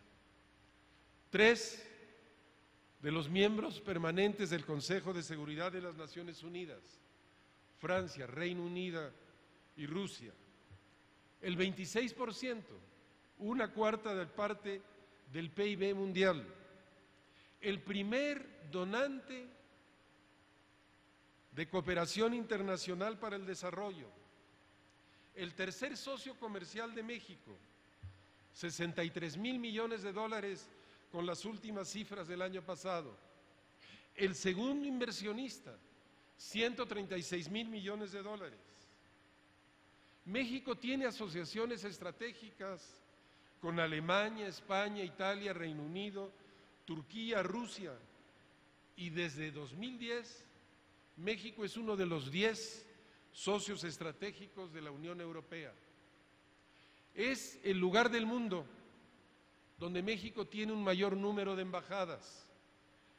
3 de los miembros permanentes del Consejo de Seguridad de las Naciones Unidas: Francia, Reino Unido y Rusia. El 26%, una cuarta de parte del PIB mundial. El primer donante de cooperación internacional para el desarrollo. El tercer socio comercial de México, 63,000 millones de dólares con las últimas cifras del año pasado. El segundo inversionista, 136,000 millones de dólares. México tiene asociaciones estratégicas con Alemania, España, Italia, Reino Unido, Turquía, Rusia, y desde 2010 México es uno de los 10 socios estratégicos de la Unión Europea. Es el lugar del mundo donde México tiene un mayor número de embajadas,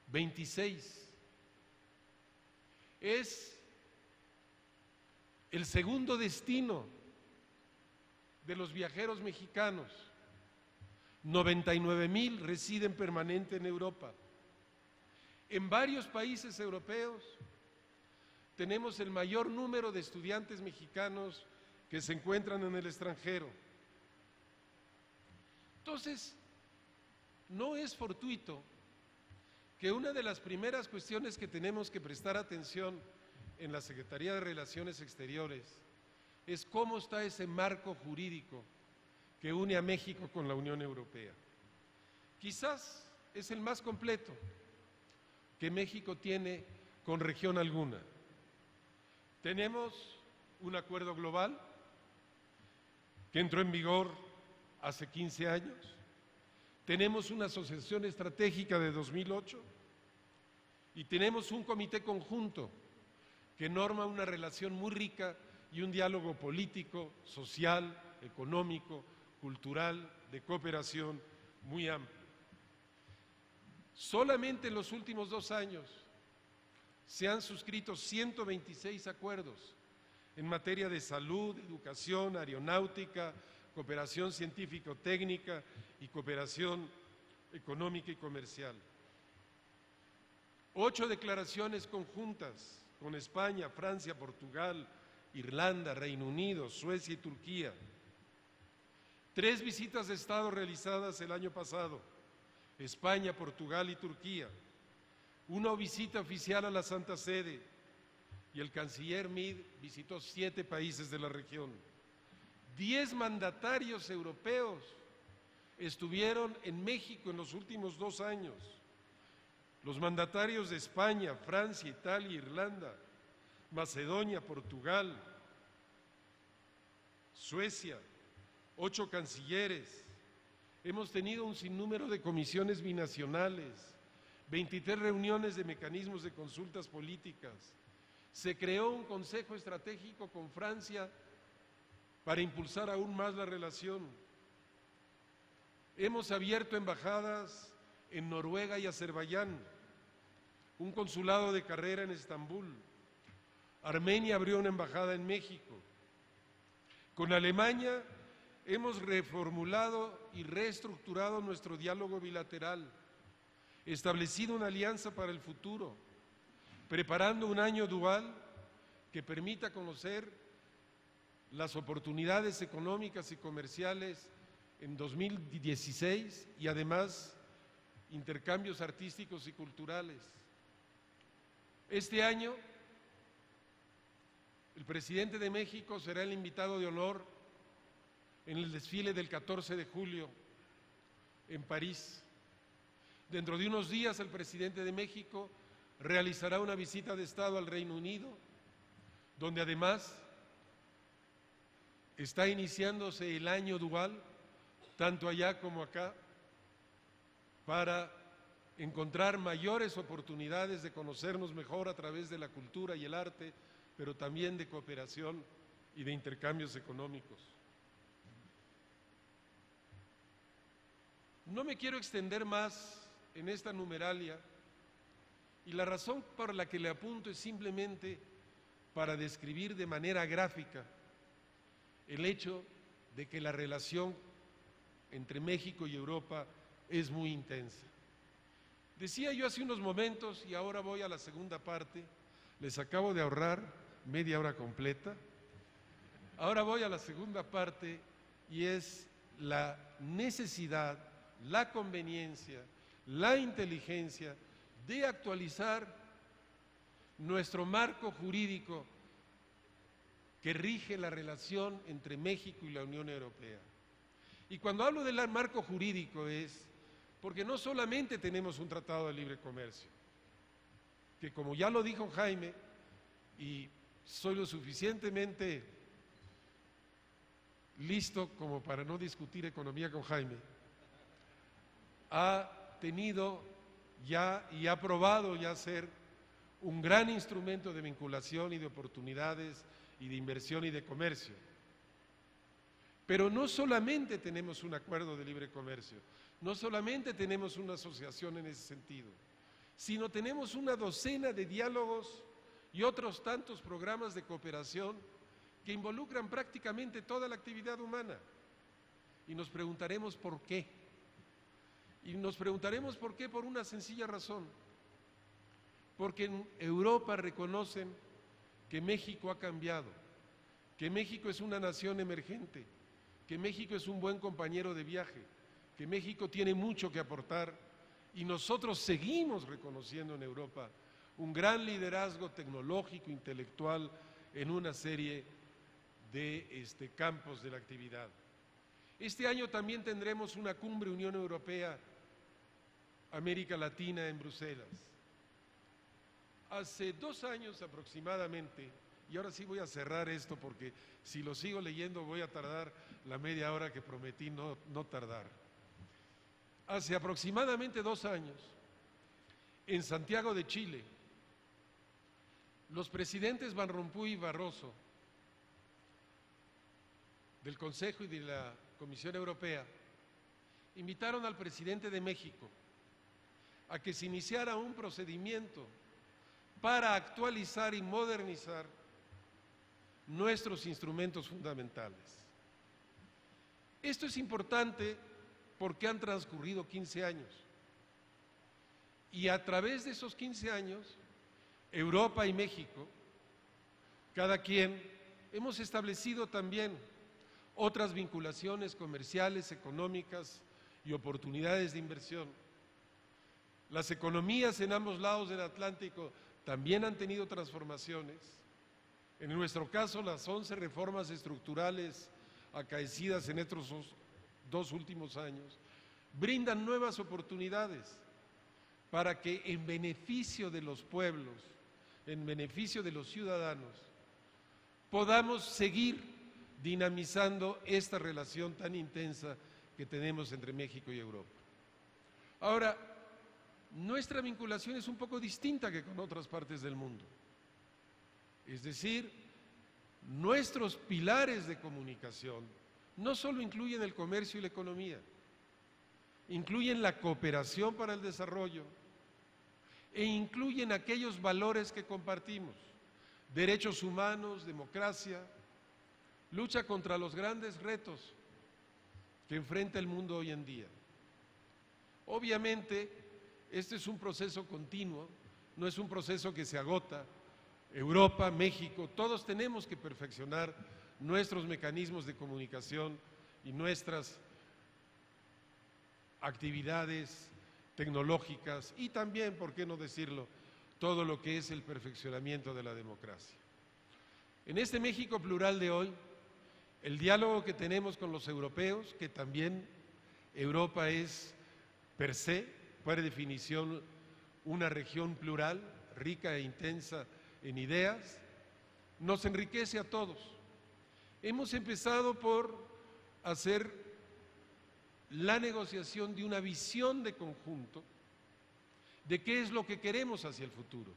26. Es el segundo destino de los viajeros mexicanos. 99,000 residen permanente en Europa. En varios países europeos tenemos el mayor número de estudiantes mexicanos que se encuentran en el extranjero. Entonces, no es fortuito que una de las primeras cuestiones que tenemos que prestar atención en la Secretaría de Relaciones Exteriores es cómo está ese marco jurídico que une a México con la Unión Europea. Quizás es el más completo que México tiene con región alguna. Tenemos un acuerdo global que entró en vigor hace 15 años. Tenemos una asociación estratégica de 2008 y tenemos un comité conjunto que norma una relación muy rica y un diálogo político, social, económico, cultural, de cooperación muy amplio. Solamente en los últimos 2 años se han suscrito 126 acuerdos en materia de salud, educación, aeronáutica, cooperación científico-técnica y cooperación económica y comercial. 8 declaraciones conjuntas con España, Francia, Portugal, Irlanda, Reino Unido, Suecia y Turquía. 3 visitas de Estado realizadas el año pasado, España, Portugal y Turquía. 1 visita oficial a la Santa Sede y el canciller Meade visitó 7 países de la región. 10 mandatarios europeos estuvieron en México en los últimos 2 años. Los mandatarios de España, Francia, Italia, Irlanda, Macedonia, Portugal, Suecia, 8 cancilleres. Hemos tenido un sinnúmero de comisiones binacionales, 23 reuniones de mecanismos de consultas políticas. Se creó un consejo estratégico con Francia para impulsar aún más la relación. Hemos abierto embajadas en Noruega y Azerbaiyán, un consulado de carrera en Estambul. Armenia abrió una embajada en México. Con Alemania hemos reformulado y reestructurado nuestro diálogo bilateral, establecido una alianza para el futuro, preparando un año dual que permita conocer las oportunidades económicas y comerciales en 2016 y además intercambios artísticos y culturales. Este año, el presidente de México será el invitado de honor en el desfile del 14 de julio en París. Dentro de unos días, el presidente de México realizará una visita de Estado al Reino Unido, donde además está iniciándose el año dual, tanto allá como acá, para encontrar mayores oportunidades de conocernos mejor a través de la cultura y el arte, pero también de cooperación y de intercambios económicos. No me quiero extender más en esta numeralia y la razón por la que le apunto es simplemente para describir de manera gráfica el hecho de que la relación entre México y Europa es muy intensa. Decía yo hace unos momentos, y ahora voy a la segunda parte, les acabo de ahorrar media hora completa, ahora voy a la segunda parte y es la necesidad, la conveniencia, la inteligencia de actualizar nuestro marco jurídico que rige la relación entre México y la Unión Europea. Y cuando hablo del marco jurídico es porque no solamente tenemos un tratado de libre comercio, que como ya lo dijo Jaime, y soy lo suficientemente listo como para no discutir economía con Jaime, ha tenido ya y ha probado ya ser un gran instrumento de vinculación y de oportunidades y de inversión y de comercio. Pero no solamente tenemos un acuerdo de libre comercio, no solamente tenemos una asociación en ese sentido, sino tenemos una docena de diálogos y otros tantos programas de cooperación que involucran prácticamente toda la actividad humana. Y nos preguntaremos por qué. Y nos preguntaremos por qué por una sencilla razón. Porque en Europa reconocen que México ha cambiado, que México es una nación emergente, que México es un buen compañero de viaje, que México tiene mucho que aportar y nosotros seguimos reconociendo en Europa un gran liderazgo tecnológico, intelectual en una serie de campos de la actividad. Este año también tendremos una cumbre Unión Europea-América Latina en Bruselas. Hace 2 años aproximadamente, y ahora sí voy a cerrar esto porque si lo sigo leyendo voy a tardar la media hora que prometí no tardar. Hace aproximadamente 2 años, en Santiago de Chile, los presidentes Van Rompuy y Barroso del Consejo y de la Comisión Europea invitaron al presidente de México a que se iniciara un procedimiento para actualizar y modernizar nuestros instrumentos fundamentales. Esto es importante porque han transcurrido 15 años y a través de esos 15 años, Europa y México, cada quien, hemos establecido también otras vinculaciones comerciales, económicas y oportunidades de inversión. Las economías en ambos lados del Atlántico también han tenido transformaciones. En nuestro caso, las 11 reformas estructurales acaecidas en estos 2 últimos años brindan nuevas oportunidades para que en beneficio de los pueblos, en beneficio de los ciudadanos, podamos seguir dinamizando esta relación tan intensa que tenemos entre México y Europa. Ahora, nuestra vinculación es un poco distinta que con otras partes del mundo. Es decir, nuestros pilares de comunicación no solo incluyen el comercio y la economía, incluyen la cooperación para el desarrollo e incluyen aquellos valores que compartimos: derechos humanos, democracia, lucha contra los grandes retos que enfrenta el mundo hoy en día. Obviamente, este es un proceso continuo, no es un proceso que se agota. Europa, México, todos tenemos que perfeccionar nuestros mecanismos de comunicación y nuestras actividades tecnológicas y también, por qué no decirlo, todo lo que es el perfeccionamiento de la democracia. En este México plural de hoy, el diálogo que tenemos con los europeos, que también Europa es per se, por definición, una región plural, rica e intensa en ideas, nos enriquece a todos. Hemos empezado por hacer la negociación de una visión de conjunto de qué es lo que queremos hacia el futuro.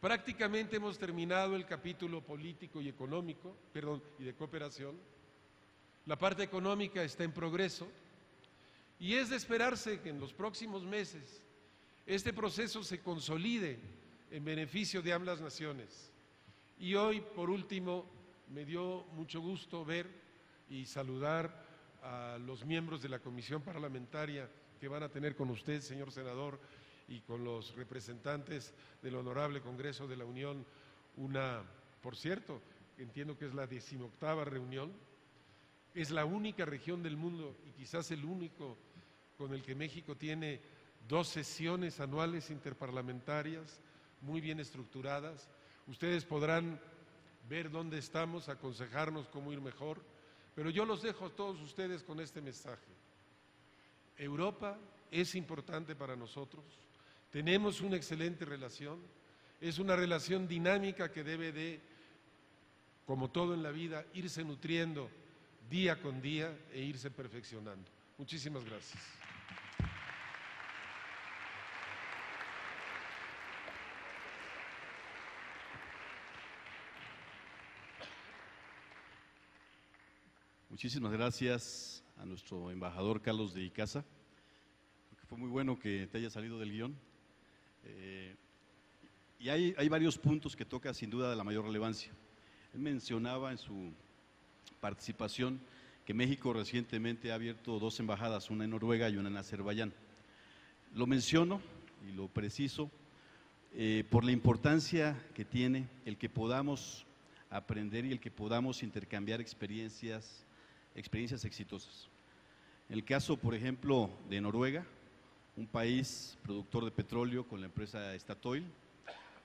Prácticamente hemos terminado el capítulo político y económico, y de cooperación. La parte económica está en progreso y es de esperarse que en los próximos meses este proceso se consolide en beneficio de ambas naciones. Y hoy, por último, me dio mucho gusto ver y saludar a los miembros de la comisión parlamentaria que van a tener con usted, señor senador, y con los representantes del Honorable Congreso de la Unión, por cierto, entiendo que es la 18ª reunión, es la única región del mundo y quizás el único con el que México tiene 2 sesiones anuales interparlamentarias muy bien estructuradas. Ustedes podrán ver dónde estamos, aconsejarnos cómo ir mejor, pero yo los dejo a todos ustedes con este mensaje. Europa es importante para nosotros, tenemos una excelente relación, es una relación dinámica que debe de, como todo en la vida, irse nutriendo día con día e irse perfeccionando. Muchísimas gracias. Muchísimas gracias a nuestro embajador Carlos de Icaza. Fue muy bueno que te haya salido del guión. Y hay varios puntos que toca sin duda de la mayor relevancia. Él mencionaba en su participación que México recientemente ha abierto 2 embajadas, una en Noruega y una en Azerbaiyán. Lo menciono y lo preciso por la importancia que tiene el que podamos aprender y el que podamos intercambiar experiencias exitosas. En el caso, por ejemplo, de Noruega, un país productor de petróleo con la empresa Statoil,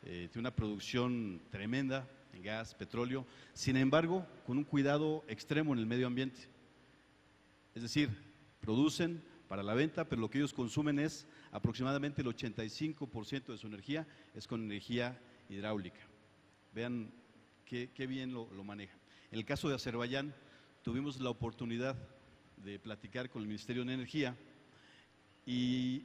tiene una producción tremenda en gas, petróleo, sin embargo, con un cuidado extremo en el medio ambiente. Es decir, producen para la venta, pero lo que ellos consumen es aproximadamente el 85% de su energía, es con energía hidráulica. Vean qué bien lo manejan. En el caso de Azerbaiyán, tuvimos la oportunidad de platicar con el Ministerio de Energía y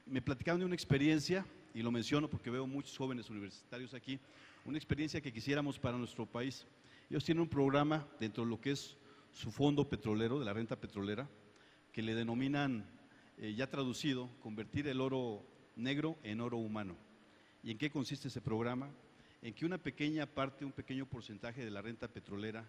me platicaban de una experiencia, y lo menciono porque veo muchos jóvenes universitarios aquí, una experiencia que quisiéramos para nuestro país. Ellos tienen un programa dentro de lo que es su fondo petrolero, de la renta petrolera, que le denominan, ya traducido, convertir el oro negro en oro humano. ¿Y en qué consiste ese programa? En que una pequeña parte, un pequeño porcentaje de la renta petrolera,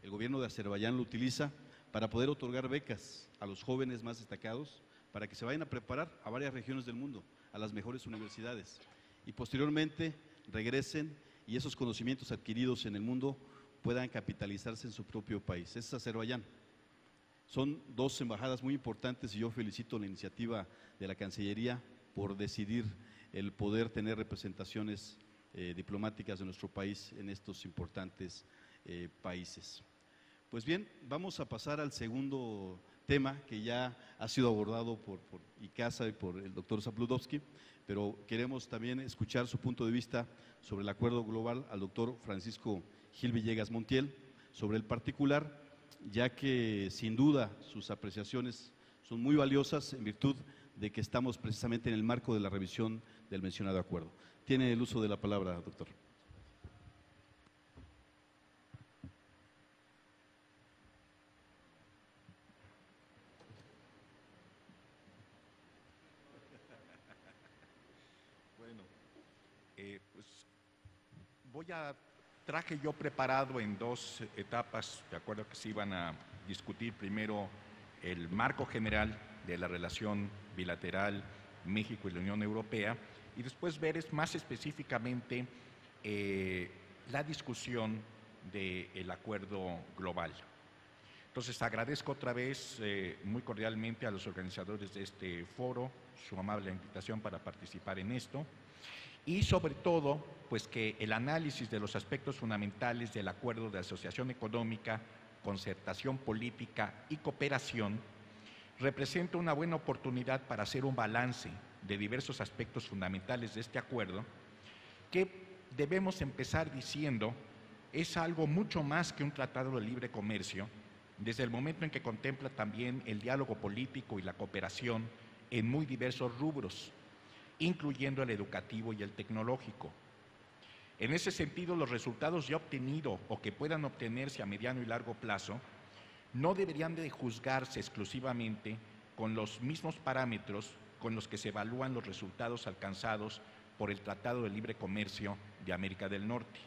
el gobierno de Azerbaiyán lo utiliza para poder otorgar becas a los jóvenes más destacados, para que se vayan a preparar a varias regiones del mundo, a las mejores universidades, y posteriormente regresen y esos conocimientos adquiridos en el mundo puedan capitalizarse en su propio país. Ese es Azerbaiyán. Son dos embajadas muy importantes y yo felicito la iniciativa de la Cancillería por decidir el poder tener representaciones diplomáticas de nuestro país en estos importantes países. Pues bien, vamos a pasar al segundo tema que ya ha sido abordado por ICASA y por el doctor Zabludovsky, pero queremos también escuchar su punto de vista sobre el acuerdo global al doctor Francisco Gil Villegas Montiel, sobre el particular, ya que sin duda sus apreciaciones son muy valiosas en virtud de que estamos precisamente en el marco de la revisión del mencionado acuerdo. Tiene el uso de la palabra, doctor. Bueno, pues traje yo preparado en dos etapas, de acuerdo que se iban a discutir primero el marco general de la relación bilateral México y la Unión Europea, y después ver más específicamente la discusión del acuerdo global. Entonces agradezco otra vez muy cordialmente a los organizadores de este foro su amable invitación para participar en esto, y sobre todo pues que el análisis de los aspectos fundamentales del acuerdo de asociación económica, concertación política y cooperación representa una buena oportunidad para hacer un balance de diversos aspectos fundamentales de este acuerdo, que debemos empezar diciendo es algo mucho más que un tratado de libre comercio, desde el momento en que contempla también el diálogo político y la cooperación en muy diversos rubros, incluyendo el educativo y el tecnológico. En ese sentido, los resultados ya obtenidos o que puedan obtenerse a mediano y largo plazo no deberían de juzgarse exclusivamente con los mismos parámetros con los que se evalúan los resultados alcanzados por el Tratado de Libre Comercio de América del Norte.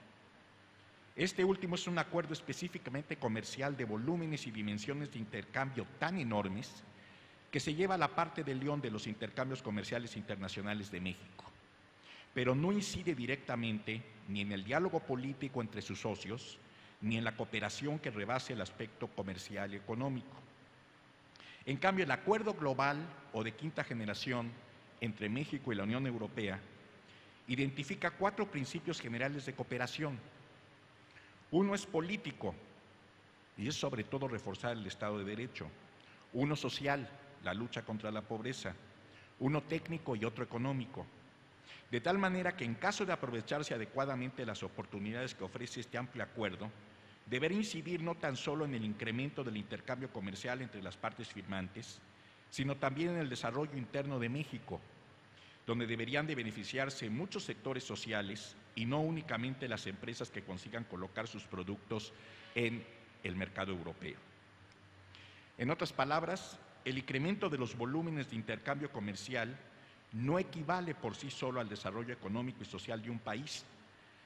Este último es un acuerdo específicamente comercial de volúmenes y dimensiones de intercambio tan enormes que se lleva a la parte del león de los intercambios comerciales internacionales de México, pero no incide directamente ni en el diálogo político entre sus socios, ni en la cooperación que rebase el aspecto comercial y económico. En cambio, el acuerdo global o de quinta generación entre México y la Unión Europea identifica 4 principios generales de cooperación. Uno es político, y es sobre todo reforzar el Estado de Derecho. Uno social, la lucha contra la pobreza. Uno técnico y otro económico. De tal manera que en caso de aprovecharse adecuadamente las oportunidades que ofrece este amplio acuerdo, deberá incidir no tan solo en el incremento del intercambio comercial entre las partes firmantes, sino también en el desarrollo interno de México, donde deberían de beneficiarse muchos sectores sociales y no únicamente las empresas que consigan colocar sus productos en el mercado europeo. En otras palabras, el incremento de los volúmenes de intercambio comercial no equivale por sí solo al desarrollo económico y social de un país,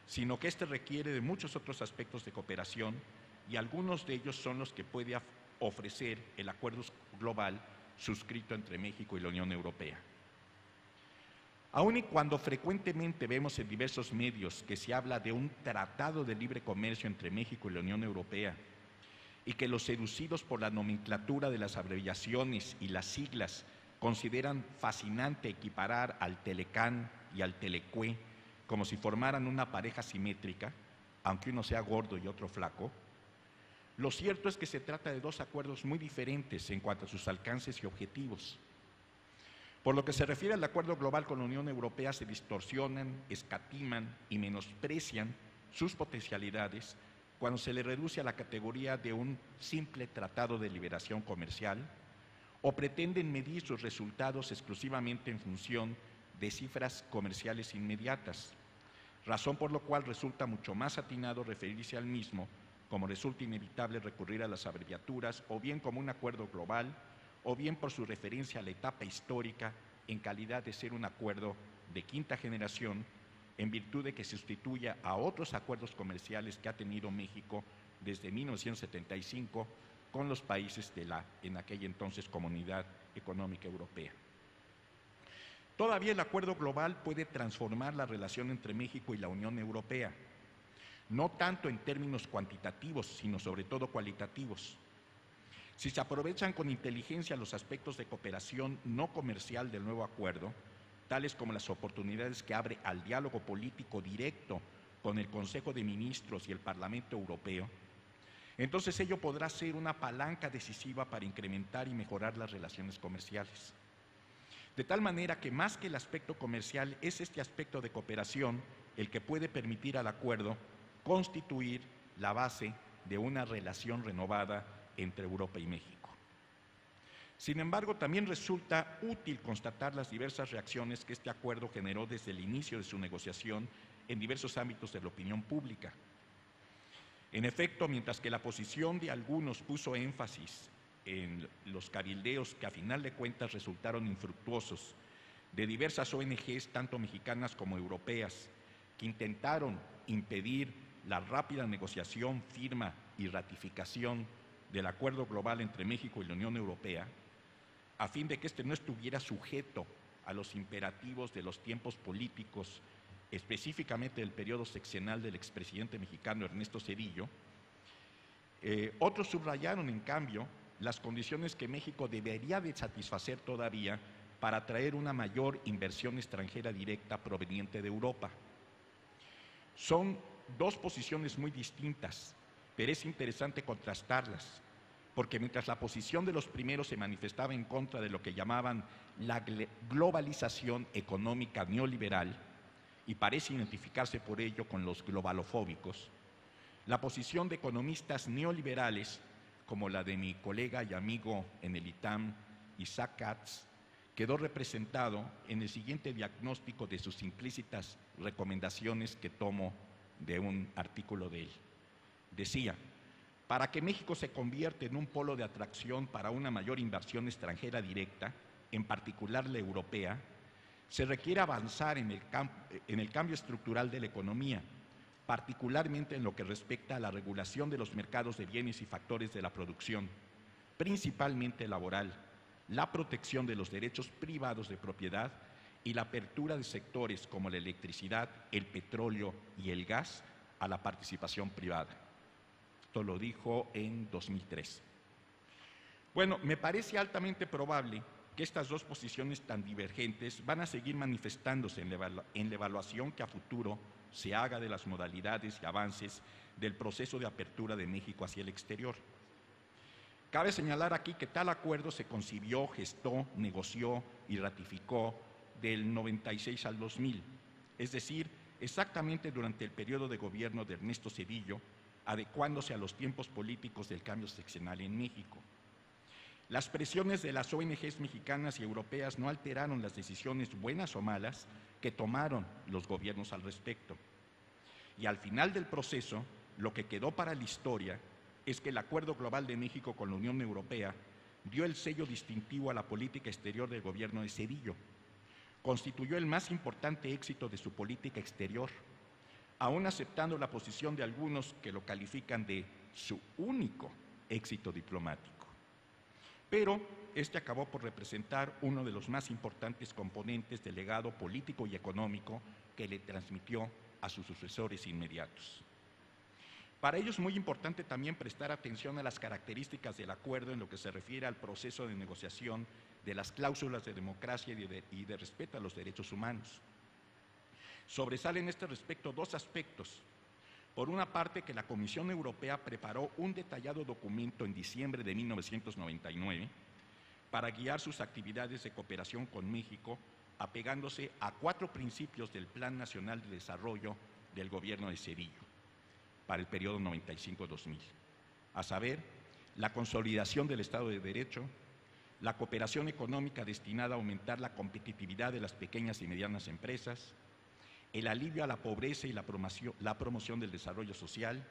sino que este requiere de muchos otros aspectos de cooperación, y algunos de ellos son los que puede ofrecer el acuerdo global suscrito entre México y la Unión Europea. Aun y cuando frecuentemente vemos en diversos medios que se habla de un tratado de libre comercio entre México y la Unión Europea, y que los seducidos por la nomenclatura de las abreviaciones y las siglas consideran fascinante equiparar al Telecán y al Telecue como si formaran una pareja simétrica, aunque uno sea gordo y otro flaco, lo cierto es que se trata de dos acuerdos muy diferentes en cuanto a sus alcances y objetivos. Por lo que se refiere al acuerdo global con la Unión Europea, se distorsionan, escatiman y menosprecian sus potencialidades cuando se le reduce a la categoría de un simple tratado de liberación comercial, o pretenden medir sus resultados exclusivamente en función de cifras comerciales inmediatas, razón por la cual resulta mucho más atinado referirse al mismo como resulta inevitable recurrir a las abreviaturas, o bien como un acuerdo global, o bien por su referencia a la etapa histórica en calidad de ser un acuerdo de quinta generación, en virtud de que sustituya a otros acuerdos comerciales que ha tenido México desde 1975 con los países de la, en aquella entonces, Comunidad Económica Europea. Todavía el acuerdo global puede transformar la relación entre México y la Unión Europea, no tanto en términos cuantitativos, sino sobre todo cualitativos. Si se aprovechan con inteligencia los aspectos de cooperación no comercial del nuevo acuerdo, tales como las oportunidades que abre al diálogo político directo con el Consejo de Ministros y el Parlamento Europeo, entonces ello podrá ser una palanca decisiva para incrementar y mejorar las relaciones comerciales. De tal manera que más que el aspecto comercial, es este aspecto de cooperación el que puede permitir al acuerdo constituir la base de una relación renovada entre Europa y México. Sin embargo, también resulta útil constatar las diversas reacciones que este acuerdo generó desde el inicio de su negociación en diversos ámbitos de la opinión pública. En efecto, mientras que la posición de algunos puso énfasis en los cabildeos que a final de cuentas resultaron infructuosos de diversas ONGs, tanto mexicanas como europeas, que intentaron impedir la rápida negociación, firma y ratificación del acuerdo global entre México y la Unión Europea, a fin de que éste no estuviera sujeto a los imperativos de los tiempos políticos, específicamente del periodo sexenal del expresidente mexicano Ernesto Zedillo, otros subrayaron, en cambio, las condiciones que México debería de satisfacer todavía para atraer una mayor inversión extranjera directa proveniente de Europa. Son dos posiciones muy distintas, pero es interesante contrastarlas, porque mientras la posición de los primeros se manifestaba en contra de lo que llamaban la globalización económica neoliberal, y parece identificarse por ello con los globalofóbicos, la posición de economistas neoliberales, como la de mi colega y amigo en el ITAM, Isaac Katz, quedó representado en el siguiente diagnóstico de sus implícitas recomendaciones que tomo de un artículo de él. Decía: para que México se convierta en un polo de atracción para una mayor inversión extranjera directa, en particular la europea, se requiere avanzar en el cambio estructural de la economía, particularmente en lo que respecta a la regulación de los mercados de bienes y factores de la producción, principalmente laboral, la protección de los derechos privados de propiedad y la apertura de sectores como la electricidad, el petróleo y el gas a la participación privada. Esto lo dijo en 2003. Bueno, me parece altamente probable que estas dos posiciones tan divergentes van a seguir manifestándose en la evaluación que a futuro se haga de las modalidades y avances del proceso de apertura de México hacia el exterior. Cabe señalar aquí que tal acuerdo se concibió, gestó, negoció y ratificó del 96 al 2000, es decir, exactamente durante el periodo de gobierno de Ernesto Zedillo, adecuándose a los tiempos políticos del cambio sexenal en México. Las presiones de las ONGs mexicanas y europeas no alteraron las decisiones, buenas o malas, que tomaron los gobiernos al respecto. Y al final del proceso, lo que quedó para la historia es que el Acuerdo Global de México con la Unión Europea dio el sello distintivo a la política exterior del gobierno de Zedillo. Constituyó el más importante éxito de su política exterior, aún aceptando la posición de algunos que lo califican de su único éxito diplomático. Pero este acabó por representar uno de los más importantes componentes del legado político y económico que le transmitió a sus sucesores inmediatos. Para ello es muy importante también prestar atención a las características del acuerdo en lo que se refiere al proceso de negociación de las cláusulas de democracia y de respeto a los derechos humanos. Sobresalen en este respecto dos aspectos. Por una parte, que la Comisión Europea preparó un detallado documento en diciembre de 1999 para guiar sus actividades de cooperación con México, apegándose a 4 principios del Plan Nacional de Desarrollo del Gobierno de Zedillo para el periodo 95-2000, a saber, la consolidación del Estado de Derecho, la cooperación económica destinada a aumentar la competitividad de las pequeñas y medianas empresas, el alivio a la pobreza y la promoción del desarrollo social,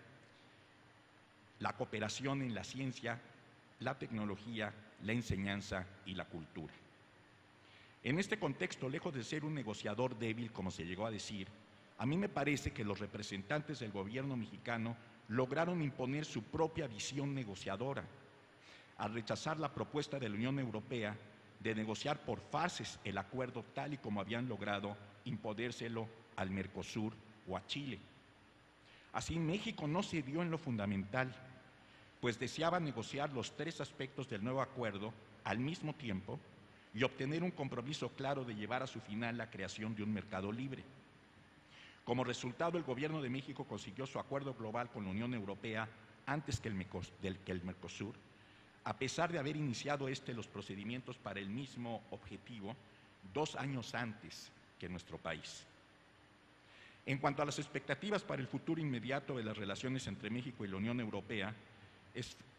la cooperación en la ciencia, la tecnología, la enseñanza y la cultura. En este contexto, lejos de ser un negociador débil, como se llegó a decir, a mí me parece que los representantes del gobierno mexicano lograron imponer su propia visión negociadora, al rechazar la propuesta de la Unión Europea de negociar por fases el acuerdo tal y como habían logrado imponérselo al Mercosur o a Chile. Así, México no cedió en lo fundamental, pues deseaba negociar los 3 aspectos del nuevo acuerdo al mismo tiempo y obtener un compromiso claro de llevar a su final la creación de un mercado libre. Como resultado, el gobierno de México consiguió su acuerdo global con la Unión Europea antes que el Mercosur, a pesar de haber iniciado los procedimientos para el mismo objetivo 2 años antes que nuestro país. En cuanto a las expectativas para el futuro inmediato de las relaciones entre México y la Unión Europea,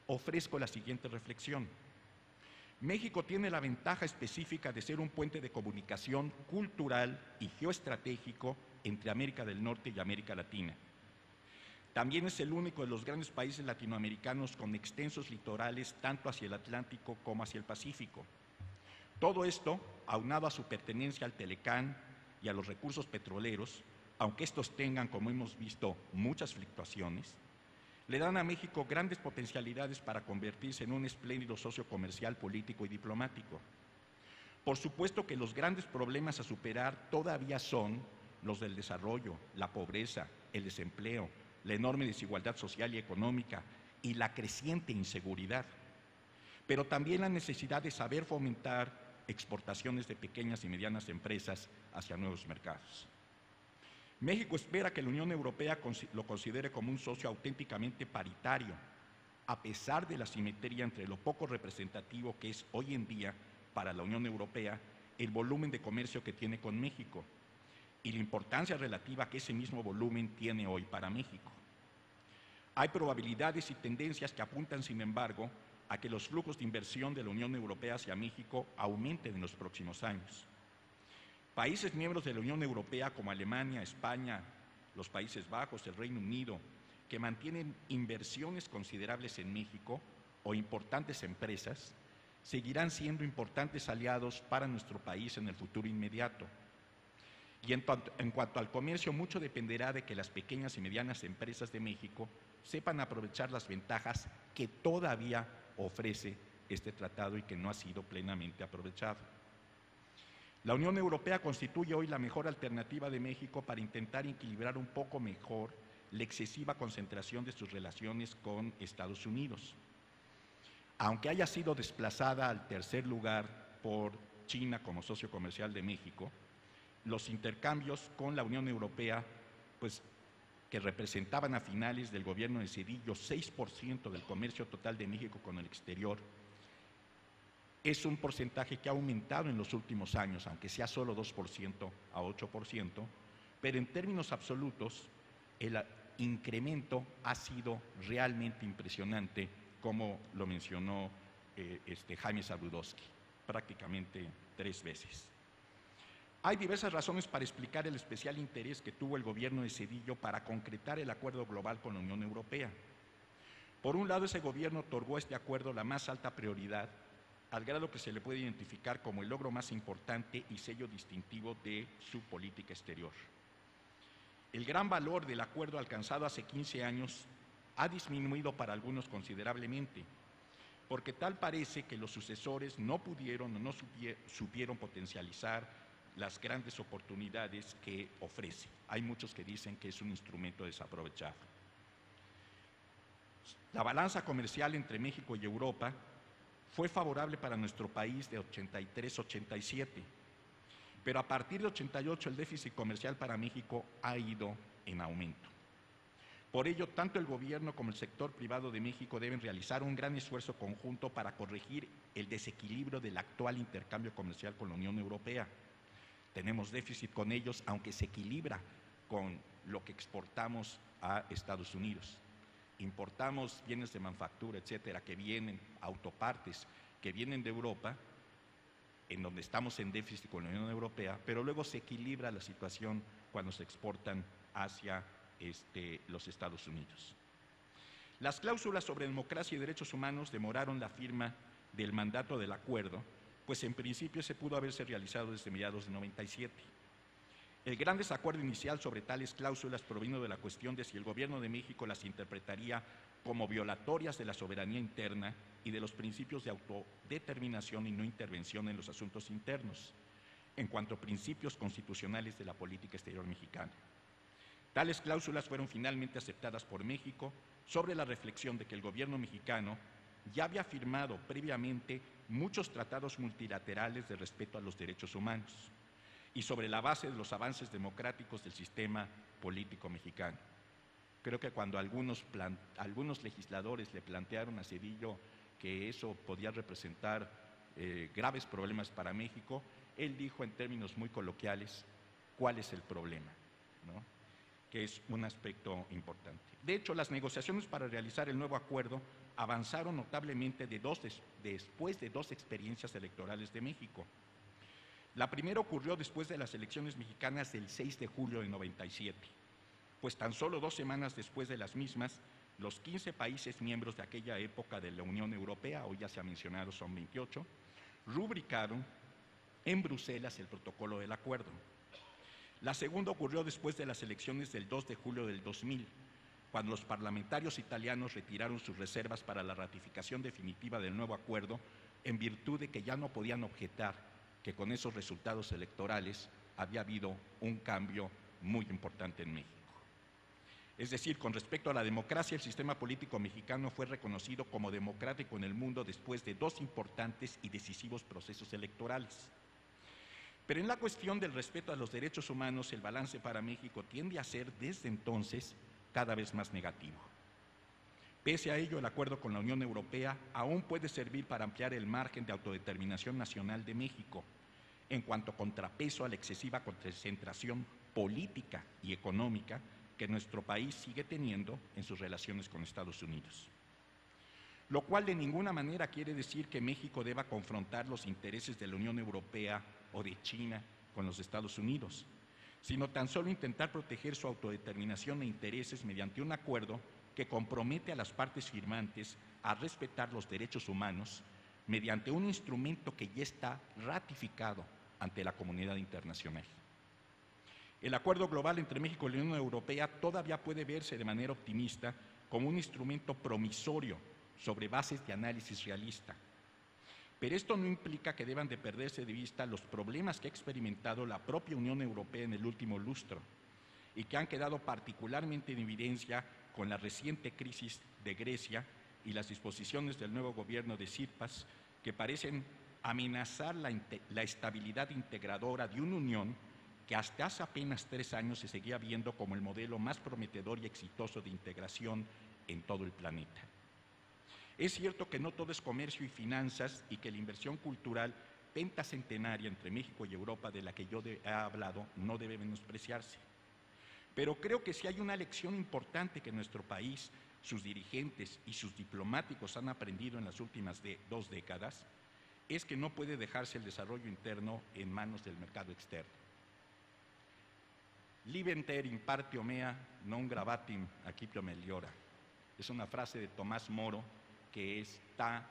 ofrezco la siguiente reflexión. México tiene la ventaja específica de ser un puente de comunicación cultural y geoestratégico entre América del Norte y América Latina. También es el único de los grandes países latinoamericanos con extensos litorales tanto hacia el Atlántico como hacia el Pacífico. Todo esto, aunado a su pertenencia al Telecán y a los recursos petroleros, aunque estos tengan, como hemos visto, muchas fluctuaciones, le dan a México grandes potencialidades para convertirse en un espléndido socio comercial, político y diplomático. Por supuesto que los grandes problemas a superar todavía son los del desarrollo, la pobreza, el desempleo, la enorme desigualdad social y económica y la creciente inseguridad, pero también la necesidad de saber fomentar exportaciones de pequeñas y medianas empresas hacia nuevos mercados. México espera que la Unión Europea lo considere como un socio auténticamente paritario, a pesar de la asimetría entre lo poco representativo que es hoy en día para la Unión Europea el volumen de comercio que tiene con México y la importancia relativa que ese mismo volumen tiene hoy para México. Hay probabilidades y tendencias que apuntan, sin embargo, a que los flujos de inversión de la Unión Europea hacia México aumenten en los próximos años. Países miembros de la Unión Europea como Alemania, España, los Países Bajos, el Reino Unido, que mantienen inversiones considerables en México o importantes empresas, seguirán siendo importantes aliados para nuestro país en el futuro inmediato. Y en cuanto al comercio, mucho dependerá de que las pequeñas y medianas empresas de México sepan aprovechar las ventajas que todavía ofrece este tratado y que no ha sido plenamente aprovechado. La Unión Europea constituye hoy la mejor alternativa de México para intentar equilibrar un poco mejor la excesiva concentración de sus relaciones con Estados Unidos. Aunque haya sido desplazada al tercer lugar por China como socio comercial de México, los intercambios con la Unión Europea, que representaban a finales del gobierno de Zedillo 6% del comercio total de México con el exterior, es un porcentaje que ha aumentado en los últimos años, aunque sea solo 2% a 8%, pero en términos absolutos el incremento ha sido realmente impresionante, como lo mencionó Jaime Zabludovsky, prácticamente 3 veces. Hay diversas razones para explicar el especial interés que tuvo el gobierno de Zedillo para concretar el acuerdo global con la Unión Europea. Por un lado, ese gobierno otorgó a este acuerdo la más alta prioridad, al grado que se le puede identificar como el logro más importante y sello distintivo de su política exterior. El gran valor del acuerdo alcanzado hace 15 años ha disminuido para algunos considerablemente, porque tal parece que los sucesores no pudieron o no supieron potencializar las grandes oportunidades que ofrece. Hay muchos que dicen que es un instrumento desaprovechado. La balanza comercial entre México y Europa fue favorable para nuestro país de 83-87, Pero a partir de 88 el déficit comercial para México ha ido en aumento. Por ello, tanto el gobierno como el sector privado de México deben realizar un gran esfuerzo conjunto para corregir el desequilibrio del actual intercambio comercial con la Unión Europea. Tenemos déficit con ellos, aunque se equilibra con lo que exportamos a Estados Unidos. Importamos bienes de manufactura, etcétera, que vienen, autopartes, que vienen de Europa, en donde estamos en déficit con la Unión Europea, pero luego se equilibra la situación cuando se exportan hacia los Estados Unidos. Las cláusulas sobre democracia y derechos humanos demoraron la firma del mandato del acuerdo, pues en principio se pudo haberse realizado desde mediados de 97. El gran desacuerdo inicial sobre tales cláusulas provino de la cuestión de si el gobierno de México las interpretaría como violatorias de la soberanía interna y de los principios de autodeterminación y no intervención en los asuntos internos, en cuanto a principios constitucionales de la política exterior mexicana. Tales cláusulas fueron finalmente aceptadas por México sobre la reflexión de que el gobierno mexicano ya había firmado previamente muchos tratados multilaterales de respeto a los derechos humanos y sobre la base de los avances democráticos del sistema político mexicano. Creo que cuando algunos legisladores le plantearon a Zedillo que eso podía representar graves problemas para México, él dijo en términos muy coloquiales, ¿cuál es el problema?, ¿no?, que es un aspecto importante. De hecho, las negociaciones para realizar el nuevo acuerdo avanzaron notablemente después de dos experiencias electorales de México. La primera ocurrió después de las elecciones mexicanas del 6 de julio de 97, pues tan solo 2 semanas después de las mismas, los 15 países miembros de aquella época de la Unión Europea, hoy ya se ha mencionado son 28, rubricaron en Bruselas el protocolo del acuerdo. La segunda ocurrió después de las elecciones del 2 de julio del 2000, cuando los parlamentarios italianos retiraron sus reservas para la ratificación definitiva del nuevo acuerdo en virtud de que ya no podían objetar que con esos resultados electorales había habido un cambio muy importante en México. Es decir, con respecto a la democracia, el sistema político mexicano fue reconocido como democrático en el mundo después de 2 importantes y decisivos procesos electorales. Pero en la cuestión del respeto a los derechos humanos, el balance para México tiende a ser desde entonces cada vez más negativo. Pese a ello, el acuerdo con la Unión Europea aún puede servir para ampliar el margen de autodeterminación nacional de México en cuanto a contrapeso a la excesiva concentración política y económica que nuestro país sigue teniendo en sus relaciones con Estados Unidos. Lo cual de ninguna manera quiere decir que México deba confrontar los intereses de la Unión Europea o de China con los Estados Unidos, sino tan solo intentar proteger su autodeterminación e intereses mediante un acuerdo que compromete a las partes firmantes a respetar los derechos humanos mediante un instrumento que ya está ratificado ante la comunidad internacional. El acuerdo global entre México y la Unión Europea todavía puede verse de manera optimista como un instrumento promisorio sobre bases de análisis realista. Pero esto no implica que deban de perderse de vista los problemas que ha experimentado la propia Unión Europea en el último lustro y que han quedado particularmente en evidencia con la reciente crisis de Grecia y las disposiciones del nuevo gobierno de Tsipras que parecen amenazar la estabilidad integradora de una unión que hasta hace apenas 3 años se seguía viendo como el modelo más prometedor y exitoso de integración en todo el planeta. Es cierto que no todo es comercio y finanzas y que la inversión cultural pentacentenaria entre México y Europa de la que yo he hablado no debe menospreciarse. Pero creo que si hay una lección importante que nuestro país, sus dirigentes y sus diplomáticos han aprendido en las últimas 2 décadas, es que no puede dejarse el desarrollo interno en manos del mercado externo. Libenter in parte mea non gravatim acipio meliora. Es una frase de Tomás Moro que está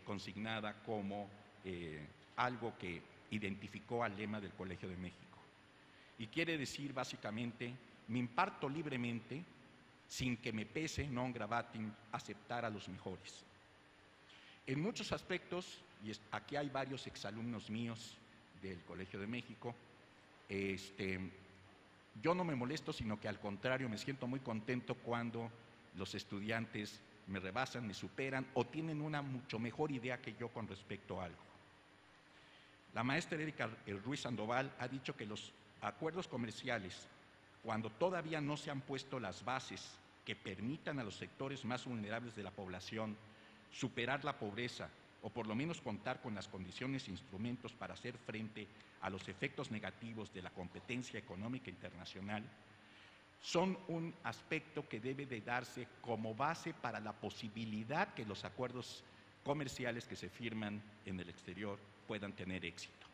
consignada como algo que identificó al lema del Colegio de México. Y quiere decir básicamente, me imparto libremente, sin que me pese, non gravatim, aceptar a los mejores. En muchos aspectos, y aquí hay varios exalumnos míos del Colegio de México, yo no me molesto, sino que al contrario me siento muy contento cuando los estudiantes me rebasan, me superan o tienen una mucho mejor idea que yo con respecto a algo. La maestra Erika Ruiz Sandoval ha dicho que los acuerdos comerciales, cuando todavía no se han puesto las bases que permitan a los sectores más vulnerables de la población superar la pobreza o por lo menos contar con las condiciones e instrumentos para hacer frente a los efectos negativos de la competencia económica internacional, son un aspecto que debe de darse como base para la posibilidad que los acuerdos comerciales que se firman en el exterior puedan tener éxito.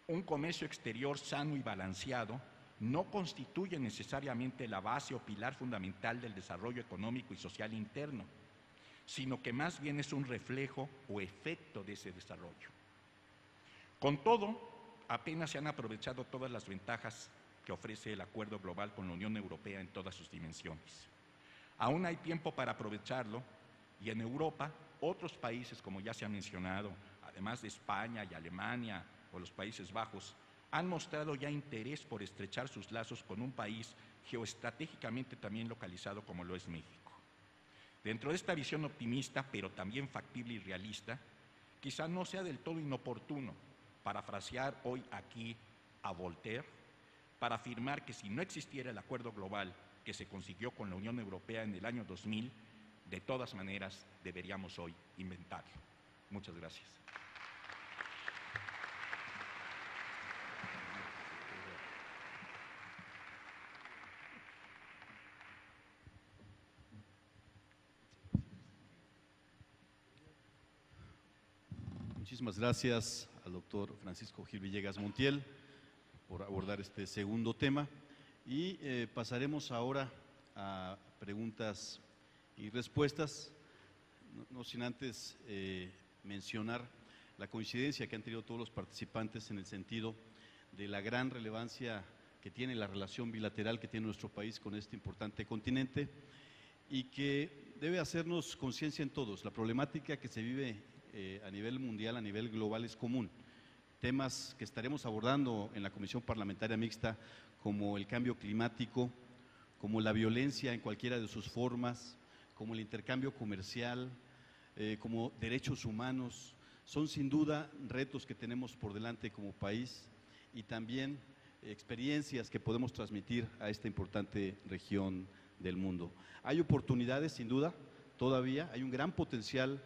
Un comercio exterior sano y balanceado no constituye necesariamente la base o pilar fundamental del desarrollo económico y social interno, sino que más bien es un reflejo o efecto de ese desarrollo. Con todo, apenas se han aprovechado todas las ventajas que ofrece el acuerdo global con la Unión Europea en todas sus dimensiones. Aún hay tiempo para aprovecharlo y en Europa, otros países, como ya se ha mencionado, además de España y Alemania o los Países Bajos, han mostrado ya interés por estrechar sus lazos con un país geoestratégicamente también localizado como lo es México. Dentro de esta visión optimista, pero también factible y realista, quizá no sea del todo inoportuno parafrasear hoy aquí a Voltaire para afirmar que si no existiera el acuerdo global que se consiguió con la Unión Europea en el año 2000, de todas maneras deberíamos hoy inventarlo. Muchas gracias. Muchísimas gracias al doctor Francisco Gil Villegas Montiel por abordar este segundo tema y pasaremos ahora a preguntas y respuestas, no sin antes mencionar la coincidencia que han tenido todos los participantes en el sentido de la gran relevancia que tiene la relación bilateral que tiene nuestro país con este importante continente y que debe hacernos conciencia en todos. La problemática que se vive a nivel mundial, a nivel global es común. Temas que estaremos abordando en la Comisión Parlamentaria Mixta como el cambio climático, como la violencia en cualquiera de sus formas, como el intercambio comercial, como derechos humanos, son sin duda retos que tenemos por delante como país y también experiencias que podemos transmitir a esta importante región del mundo. Hay oportunidades sin duda, todavía hay un gran potencial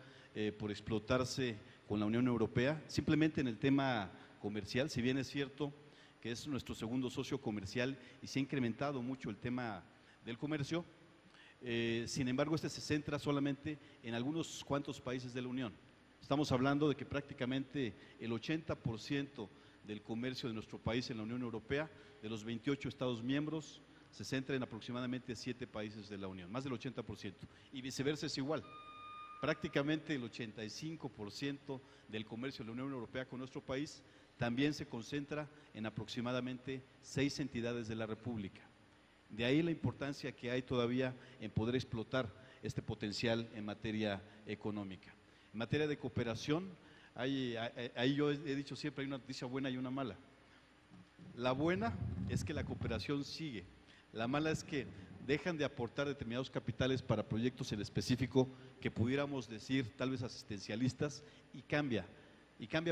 por explotarse con la Unión Europea, simplemente en el tema comercial, si bien es cierto que es nuestro segundo socio comercial y se ha incrementado mucho el tema del comercio, sin embargo este se centra solamente en algunos cuantos países de la Unión. Estamos hablando de que prácticamente el 80% del comercio de nuestro país en la Unión Europea, de los 28 Estados miembros, se centra en aproximadamente 7 países de la Unión, más del 80%, y viceversa es igual. Prácticamente el 85% del comercio de la Unión Europea con nuestro país también se concentra en aproximadamente 6 entidades de la República. De ahí la importancia que hay todavía en poder explotar este potencial en materia económica. En materia de cooperación, ahí yo he dicho siempre hay una noticia buena y una mala. La buena es que la cooperación sigue, la mala es que dejan de aportar determinados capitales para proyectos en específico que pudiéramos decir tal vez asistencialistas y cambia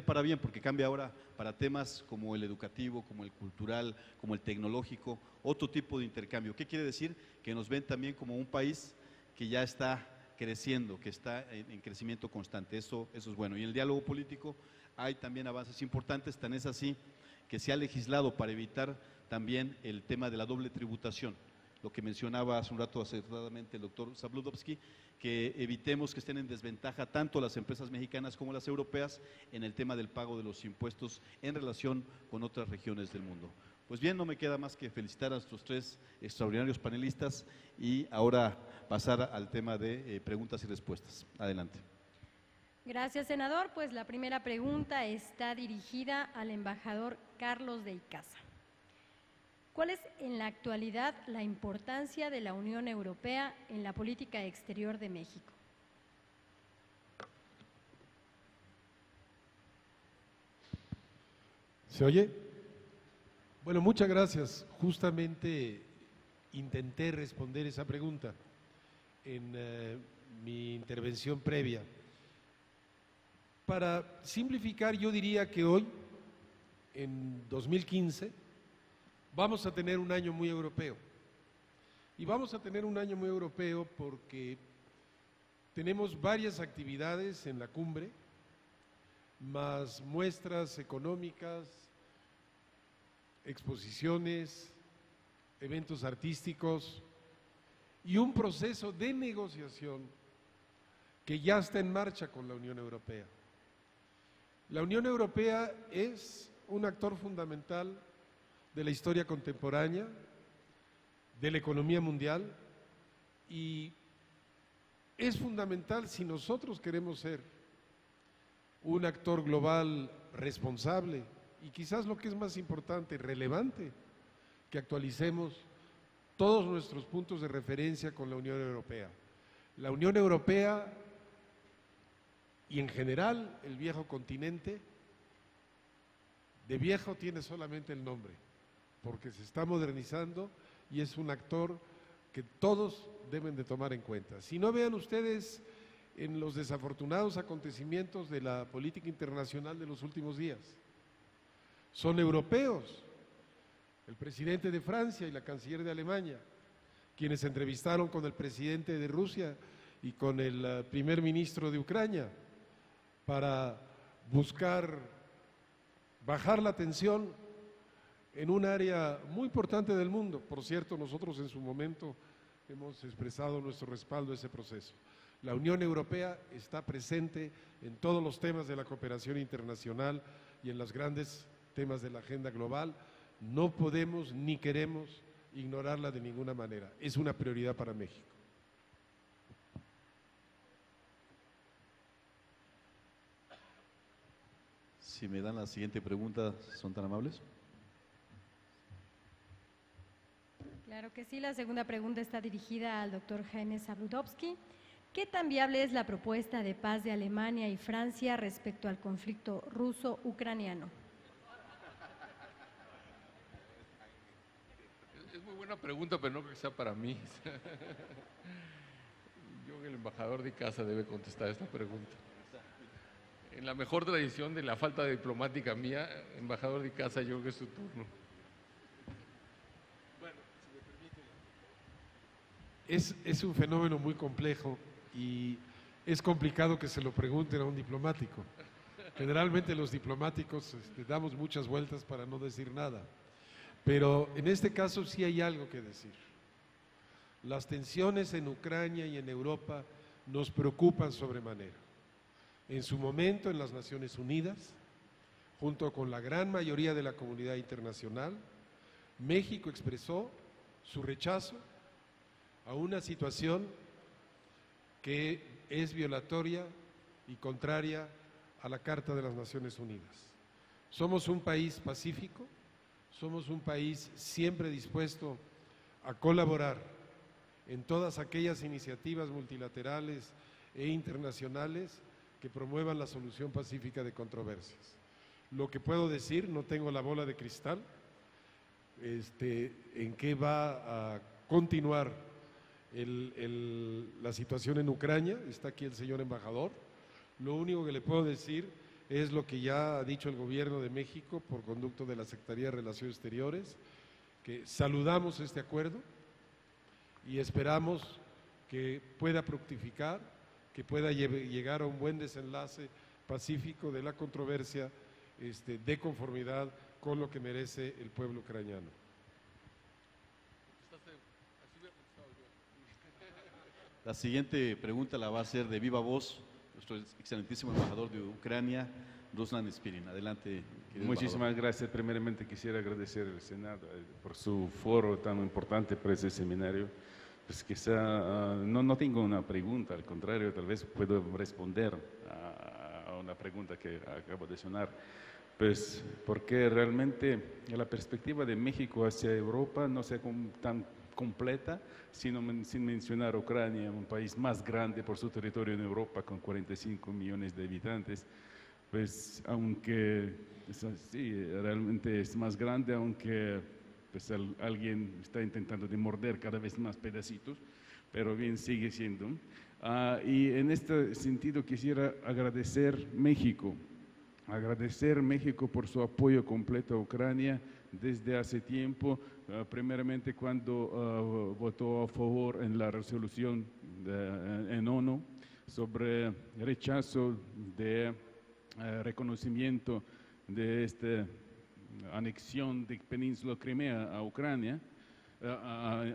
para bien porque cambia ahora para temas como el educativo, como el cultural, como el tecnológico, otro tipo de intercambio. ¿Qué quiere decir? Que nos ven también como un país que ya está creciendo, que está en crecimiento constante, eso es bueno. Y en el diálogo político hay también avances importantes, tan es así que se ha legislado para evitar también el tema de la doble tributación, lo que mencionaba hace un rato acertadamente el doctor Zabludovsky, que evitemos que estén en desventaja tanto las empresas mexicanas como las europeas en el tema del pago de los impuestos en relación con otras regiones del mundo. Pues bien, no me queda más que felicitar a nuestros 3 extraordinarios panelistas y ahora pasar al tema de preguntas y respuestas. Adelante. Gracias, senador. Pues la primera pregunta está dirigida al embajador Carlos de Icaza. ¿Cuál es en la actualidad la importancia de la Unión Europea en la política exterior de México? ¿Se oye? Bueno, muchas gracias. Justamente intenté responder esa pregunta en mi intervención previa. Para simplificar, yo diría que hoy en 2015, vamos a tener un año muy europeo. Y vamos a tener un año muy europeo porque tenemos varias actividades en la cumbre, más muestras económicas, exposiciones, eventos artísticos y un proceso de negociación que ya está en marcha con la Unión Europea. La Unión Europea es un actor fundamental de la historia contemporánea, de la economía mundial, y es fundamental si nosotros queremos ser un actor global responsable y quizás lo que es más importante, relevante, que actualicemos todos nuestros puntos de referencia con la Unión Europea. La Unión Europea y en general el viejo continente, de viejo tiene solamente el nombre, porque se está modernizando y es un actor que todos deben de tomar en cuenta. Si no, vean ustedes en los desafortunados acontecimientos de la política internacional de los últimos días. Son europeos, el presidente de Francia y la canciller de Alemania, quienes se entrevistaron con el presidente de Rusia y con el primer ministro de Ucrania para buscar bajar la tensión en un área muy importante del mundo. Por cierto, nosotros en su momento hemos expresado nuestro respaldo a ese proceso. La Unión Europea está presente en todos los temas de la cooperación internacional y en los grandes temas de la agenda global. No podemos ni queremos ignorarla de ninguna manera. Es una prioridad para México. Si me dan la siguiente pregunta, ¿son tan amables? Claro que sí, la segunda pregunta está dirigida al doctor Jaime Zabludovsky. ¿Qué tan viable es la propuesta de paz de Alemania y Francia respecto al conflicto ruso-ucraniano? Es muy buena pregunta, pero no creo que sea para mí. Yo creo que el embajador de casa debe contestar esta pregunta. En la mejor tradición de la falta de diplomática mía, embajador de casa, yo creo que es su turno. Bueno, si me permite. Es un fenómeno muy complejo y es complicado que se lo pregunten a un diplomático. Generalmente los diplomáticos damos muchas vueltas para no decir nada, pero en este caso sí hay algo que decir. Las tensiones en Ucrania y en Europa nos preocupan sobremanera. En su momento en las Naciones Unidas, junto con la gran mayoría de la comunidad internacional, México expresó su rechazo a una situación que es violatoria y contraria a la Carta de las Naciones Unidas. Somos un país pacífico, somos un país siempre dispuesto a colaborar en todas aquellas iniciativas multilaterales e internacionales que promuevan la solución pacífica de controversias. Lo que puedo decir, no tengo la bola de cristal, en qué va a continuar la situación en Ucrania. Está aquí el señor embajador. Lo único que le puedo decir es lo que ya ha dicho el gobierno de México por conducto de la Secretaría de Relaciones Exteriores, que saludamos este acuerdo y esperamos que pueda fructificar, que pueda llegar a un buen desenlace pacífico de la controversia, de conformidad con lo que merece el pueblo ucraniano. La siguiente pregunta la va a hacer de viva voz nuestro excelentísimo embajador de Ucrania, Ruslan Spirin. Adelante. Muchísimas gracias. Primeramente quisiera agradecer al Senado por su foro tan importante para ese seminario. Pues quizá no tengo una pregunta, al contrario, tal vez puedo responder a una pregunta que acabo de sonar. Pues porque realmente la perspectiva de México hacia Europa no sea tan completa, sin mencionar Ucrania, un país más grande por su territorio en Europa, con 45 millones de habitantes. Pues aunque sí, realmente es más grande, aunque pues alguien está intentando de morder cada vez más pedacitos, pero bien sigue siendo. Y en este sentido quisiera agradecer México agradecer a México por su apoyo completo a Ucrania desde hace tiempo, primeramente cuando votó a favor en la resolución en ONU sobre rechazo de reconocimiento de esta anexión de Península Crimea a Ucrania,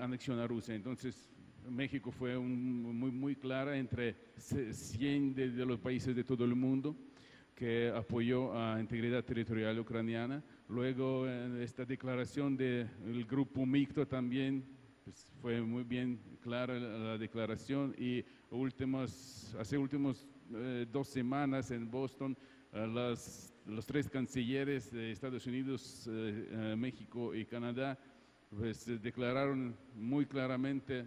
anexión a Rusia. Entonces, México fue muy clara entre 100 de los países de todo el mundo que apoyó a la integridad territorial ucraniana. Luego, esta declaración del grupo mixto también pues, fue muy bien clara la declaración, y hace últimas 2 semanas en Boston, los 3 cancilleres de Estados Unidos, México y Canadá pues, declararon muy claramente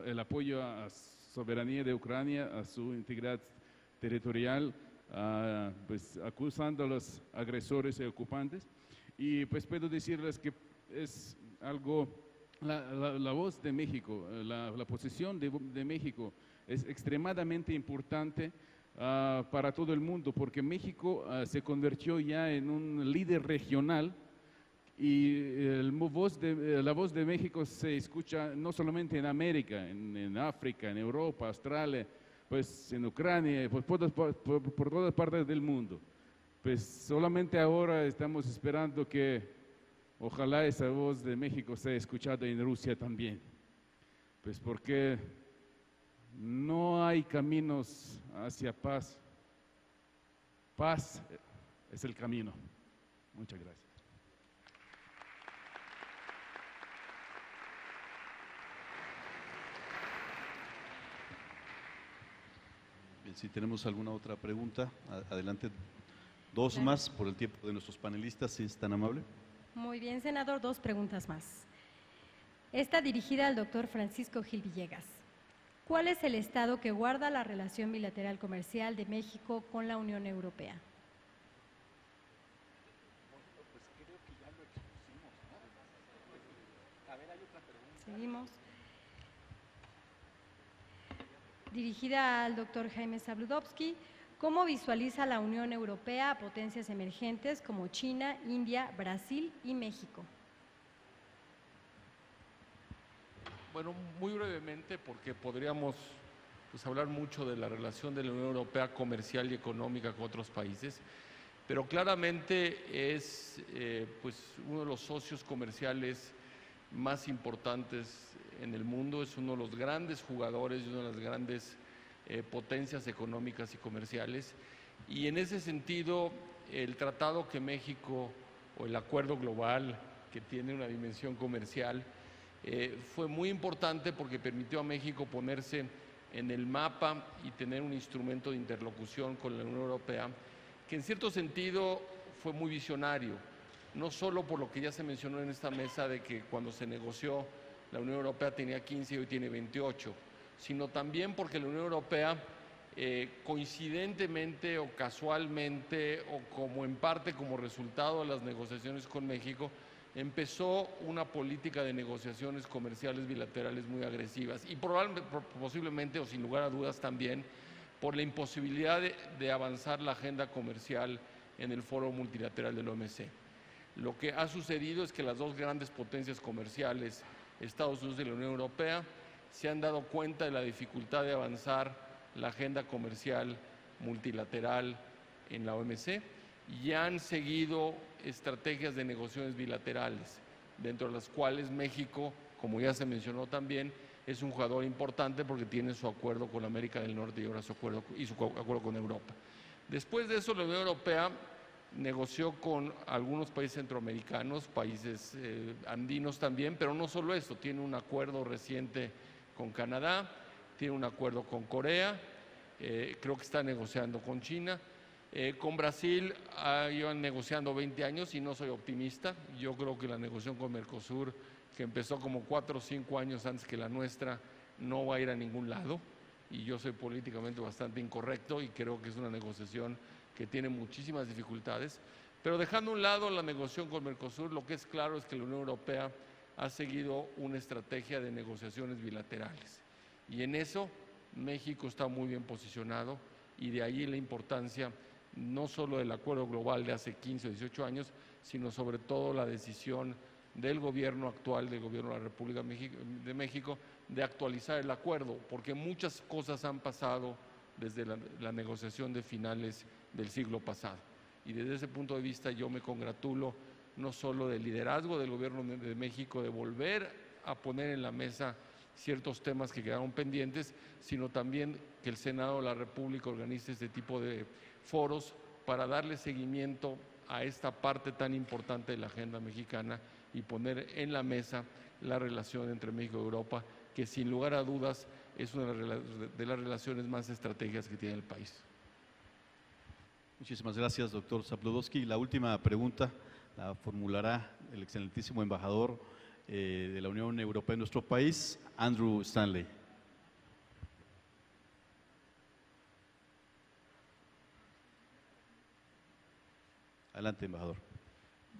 el apoyo a la soberanía de Ucrania, a su integridad territorial, pues, acusando a los agresores y ocupantes. Y pues puedo decirles que es algo, la voz de México, la posición de México es extremadamente importante para todo el mundo, porque México se convirtió ya en un líder regional, y la voz de México se escucha no solamente en América, en África, en Europa, Australia, pues en Ucrania, pues por todas partes del mundo. Pues solamente ahora estamos esperando que ojalá esa voz de México sea escuchada en Rusia también, pues porque no hay caminos hacia paz. Paz es el camino. Muchas gracias. Bien, si tenemos alguna otra pregunta, adelante. 2 más por el tiempo de nuestros panelistas, si es tan amable. Muy bien, senador, 2 preguntas más. Esta dirigida al doctor Francisco Gil Villegas. ¿Cuál es el estado que guarda la relación bilateral comercial de México con la Unión Europea? Seguimos. Dirigida al doctor Jaime Zabludovsky, ¿cómo visualiza la Unión Europea a potencias emergentes como China, India, Brasil y México? Bueno, muy brevemente, porque podríamos pues, hablar mucho de la relación de la Unión Europea comercial y económica con otros países, pero claramente es pues, uno de los socios comerciales más importantes en el mundo, es uno de los grandes jugadores y una de las grandes potencias económicas y comerciales, y en ese sentido el tratado que México, o el acuerdo global que tiene una dimensión comercial, fue muy importante porque permitió a México ponerse en el mapa y tener un instrumento de interlocución con la Unión Europea, que en cierto sentido fue muy visionario, no solo por lo que ya se mencionó en esta mesa de que cuando se negoció la Unión Europea tenía 15 y hoy tiene 28, sino también porque la Unión Europea, coincidentemente o casualmente o como en parte como resultado de las negociaciones con México, empezó una política de negociaciones comerciales bilaterales muy agresivas y posiblemente o sin lugar a dudas también por la imposibilidad de avanzar la agenda comercial en el foro multilateral del OMC. Lo que ha sucedido es que las 2 grandes potencias comerciales, Estados Unidos y la Unión Europea, se han dado cuenta de la dificultad de avanzar la agenda comercial multilateral en la OMC y han seguido estrategias de negociaciones bilaterales, dentro de las cuales México, como ya se mencionó también, es un jugador importante porque tiene su acuerdo con América del Norte y ahora su acuerdo con Europa. Después de eso, la Unión Europea negoció con algunos países centroamericanos, países andinos también, pero no solo eso, tiene un acuerdo reciente con Canadá, tiene un acuerdo con Corea, creo que está negociando con China. Con Brasil llevan negociando 20 años y no soy optimista. Yo creo que la negociación con Mercosur, que empezó como 4 o 5 años antes que la nuestra, no va a ir a ningún lado. Y yo soy políticamente bastante incorrecto y creo que es una negociación que tiene muchísimas dificultades. Pero dejando a un lado la negociación con Mercosur, lo que es claro es que la Unión Europea ha seguido una estrategia de negociaciones bilaterales. Y en eso México está muy bien posicionado y de ahí la importancia no solo del acuerdo global de hace 15 o 18 años, sino sobre todo la decisión del gobierno actual, del gobierno de la República de México, de actualizar el acuerdo, porque muchas cosas han pasado desde la negociación de finales del siglo pasado. Y desde ese punto de vista yo me congratulo no solo del liderazgo del gobierno de México de volver a poner en la mesa ciertos temas que quedaron pendientes, sino también que el Senado de la República organice este tipo de foros para darle seguimiento a esta parte tan importante de la agenda mexicana y poner en la mesa la relación entre México y Europa, que sin lugar a dudas es una de las relaciones más estratégicas que tiene el país. Muchísimas gracias, doctor Zabludovsky. La última pregunta la formulará el excelentísimo embajador de la Unión Europea en nuestro país, Andrew Stanley. Adelante, embajador.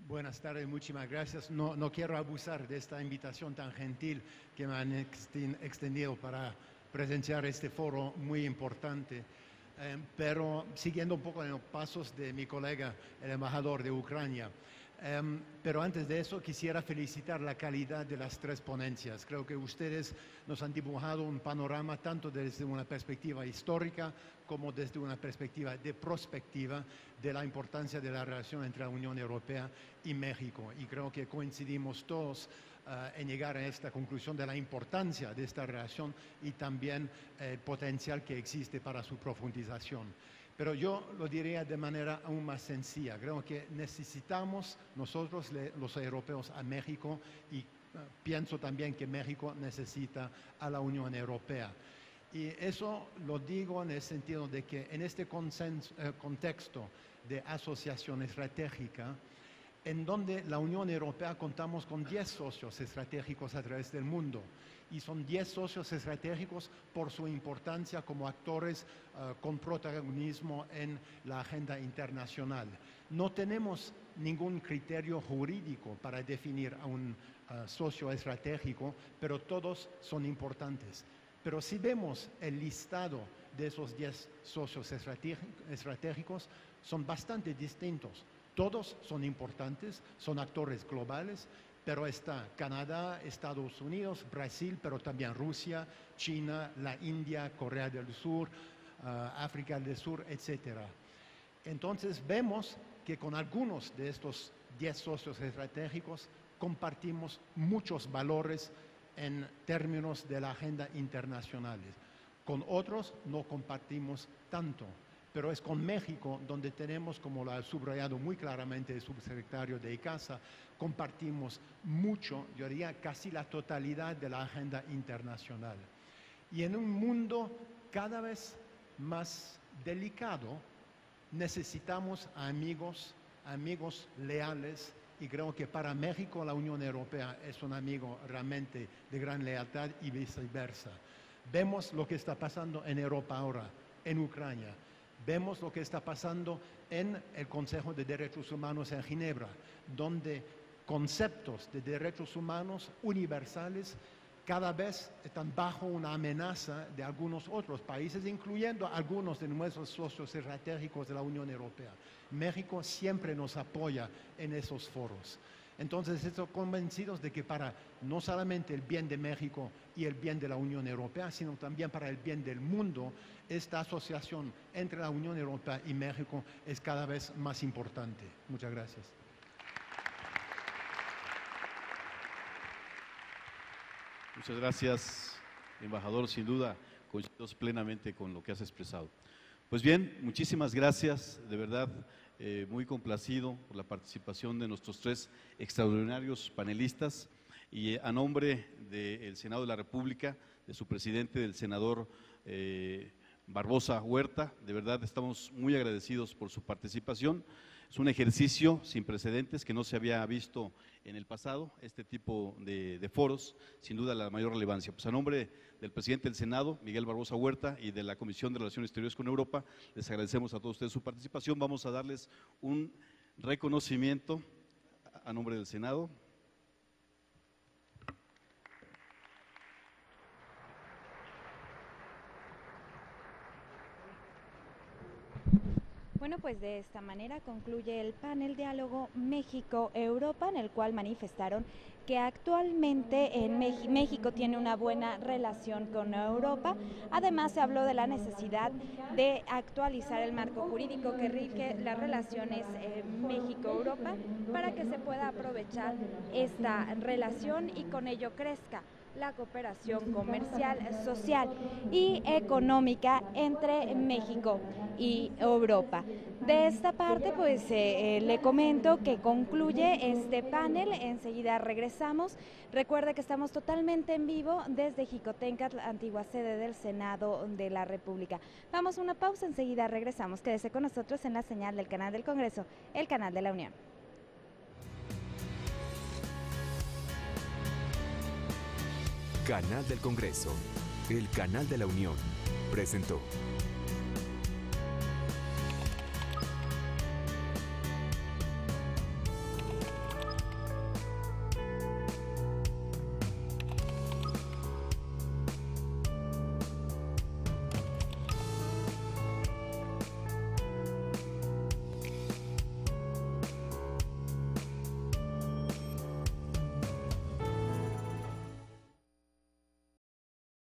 Buenas tardes, muchísimas gracias. No quiero abusar de esta invitación tan gentil que me han extendido para presenciar este foro muy importante. Pero siguiendo un poco en los pasos de mi colega, el embajador de Ucrania. Pero antes de eso quisiera felicitar la calidad de las tres ponencias. Creo que ustedes nos han dibujado un panorama tanto desde una perspectiva histórica como desde una perspectiva de prospectiva de la importancia de la relación entre la Unión Europea y México. Y creo que coincidimos todos en llegar a esta conclusión de la importancia de esta relación y también el potencial que existe para su profundización. Pero yo lo diría de manera aún más sencilla. Creo que necesitamos nosotros, los europeos, a México y pienso también que México necesita a la Unión Europea. Y eso lo digo en el sentido de que en este contexto de asociación estratégica, en donde la Unión Europea contamos con 10 socios estratégicos a través del mundo. Y son 10 socios estratégicos por su importancia como actores con protagonismo en la agenda internacional. No tenemos ningún criterio jurídico para definir a un socio estratégico, pero todos son importantes. Pero si vemos el listado de esos 10 socios estratégicos, son bastante distintos. Todos son importantes, son actores globales, pero está Canadá, Estados Unidos, Brasil, pero también Rusia, China, la India, Corea del Sur, África del Sur, etc. Entonces vemos que con algunos de estos 10 socios estratégicos compartimos muchos valores en términos de la agenda internacional. Con otros no compartimos tanto. Pero es con México donde tenemos, como lo ha subrayado muy claramente el subsecretario de ICASA, compartimos mucho, yo diría casi la totalidad de la agenda internacional. Y en un mundo cada vez más delicado, necesitamos a amigos leales, y creo que para México la Unión Europea es un amigo realmente de gran lealtad y viceversa. Vemos lo que está pasando en Europa ahora, en Ucrania. Vemos lo que está pasando en el Consejo de Derechos Humanos en Ginebra, donde conceptos de derechos humanos universales cada vez están bajo una amenaza de algunos otros países, incluyendo algunos de nuestros socios estratégicos de la Unión Europea. México siempre nos apoya en esos foros. Entonces, estamos convencidos de que para no solamente el bien de México y el bien de la Unión Europea, sino también para el bien del mundo, esta asociación entre la Unión Europea y México es cada vez más importante. Muchas gracias. Muchas gracias, embajador. Sin duda, coincido plenamente con lo que has expresado. Pues bien, muchísimas gracias, de verdad. Muy complacido por la participación de nuestros tres extraordinarios panelistas y a nombre del Senado de la República, de su presidente, del senador Barbosa Huerta, de verdad estamos muy agradecidos por su participación. Es un ejercicio sin precedentes que no se había visto en el pasado, este tipo de foros, sin duda la mayor relevancia. Pues a nombre del presidente del Senado, Miguel Barbosa Huerta, y de la Comisión de Relaciones Exteriores con Europa, les agradecemos a todos ustedes su participación. Vamos a darles un reconocimiento a nombre del Senado. Bueno, pues de esta manera concluye el panel Diálogo México-Europa, en el cual manifestaron que actualmente en México tiene una buena relación con Europa. Además, se habló de la necesidad de actualizar el marco jurídico que rige las relaciones México-Europa para que se pueda aprovechar esta relación y con ello crezca la cooperación comercial, social y económica entre México y Europa. De esta parte, pues le comento que concluye este panel. Enseguida regresamos. Recuerde que estamos totalmente en vivo desde Jicotencatl, antigua sede del Senado de la República. Vamos a una pausa, enseguida regresamos. Quédese con nosotros en la señal del canal del Congreso, el canal de la Unión. Canal del Congreso, el canal de la Unión, presentó.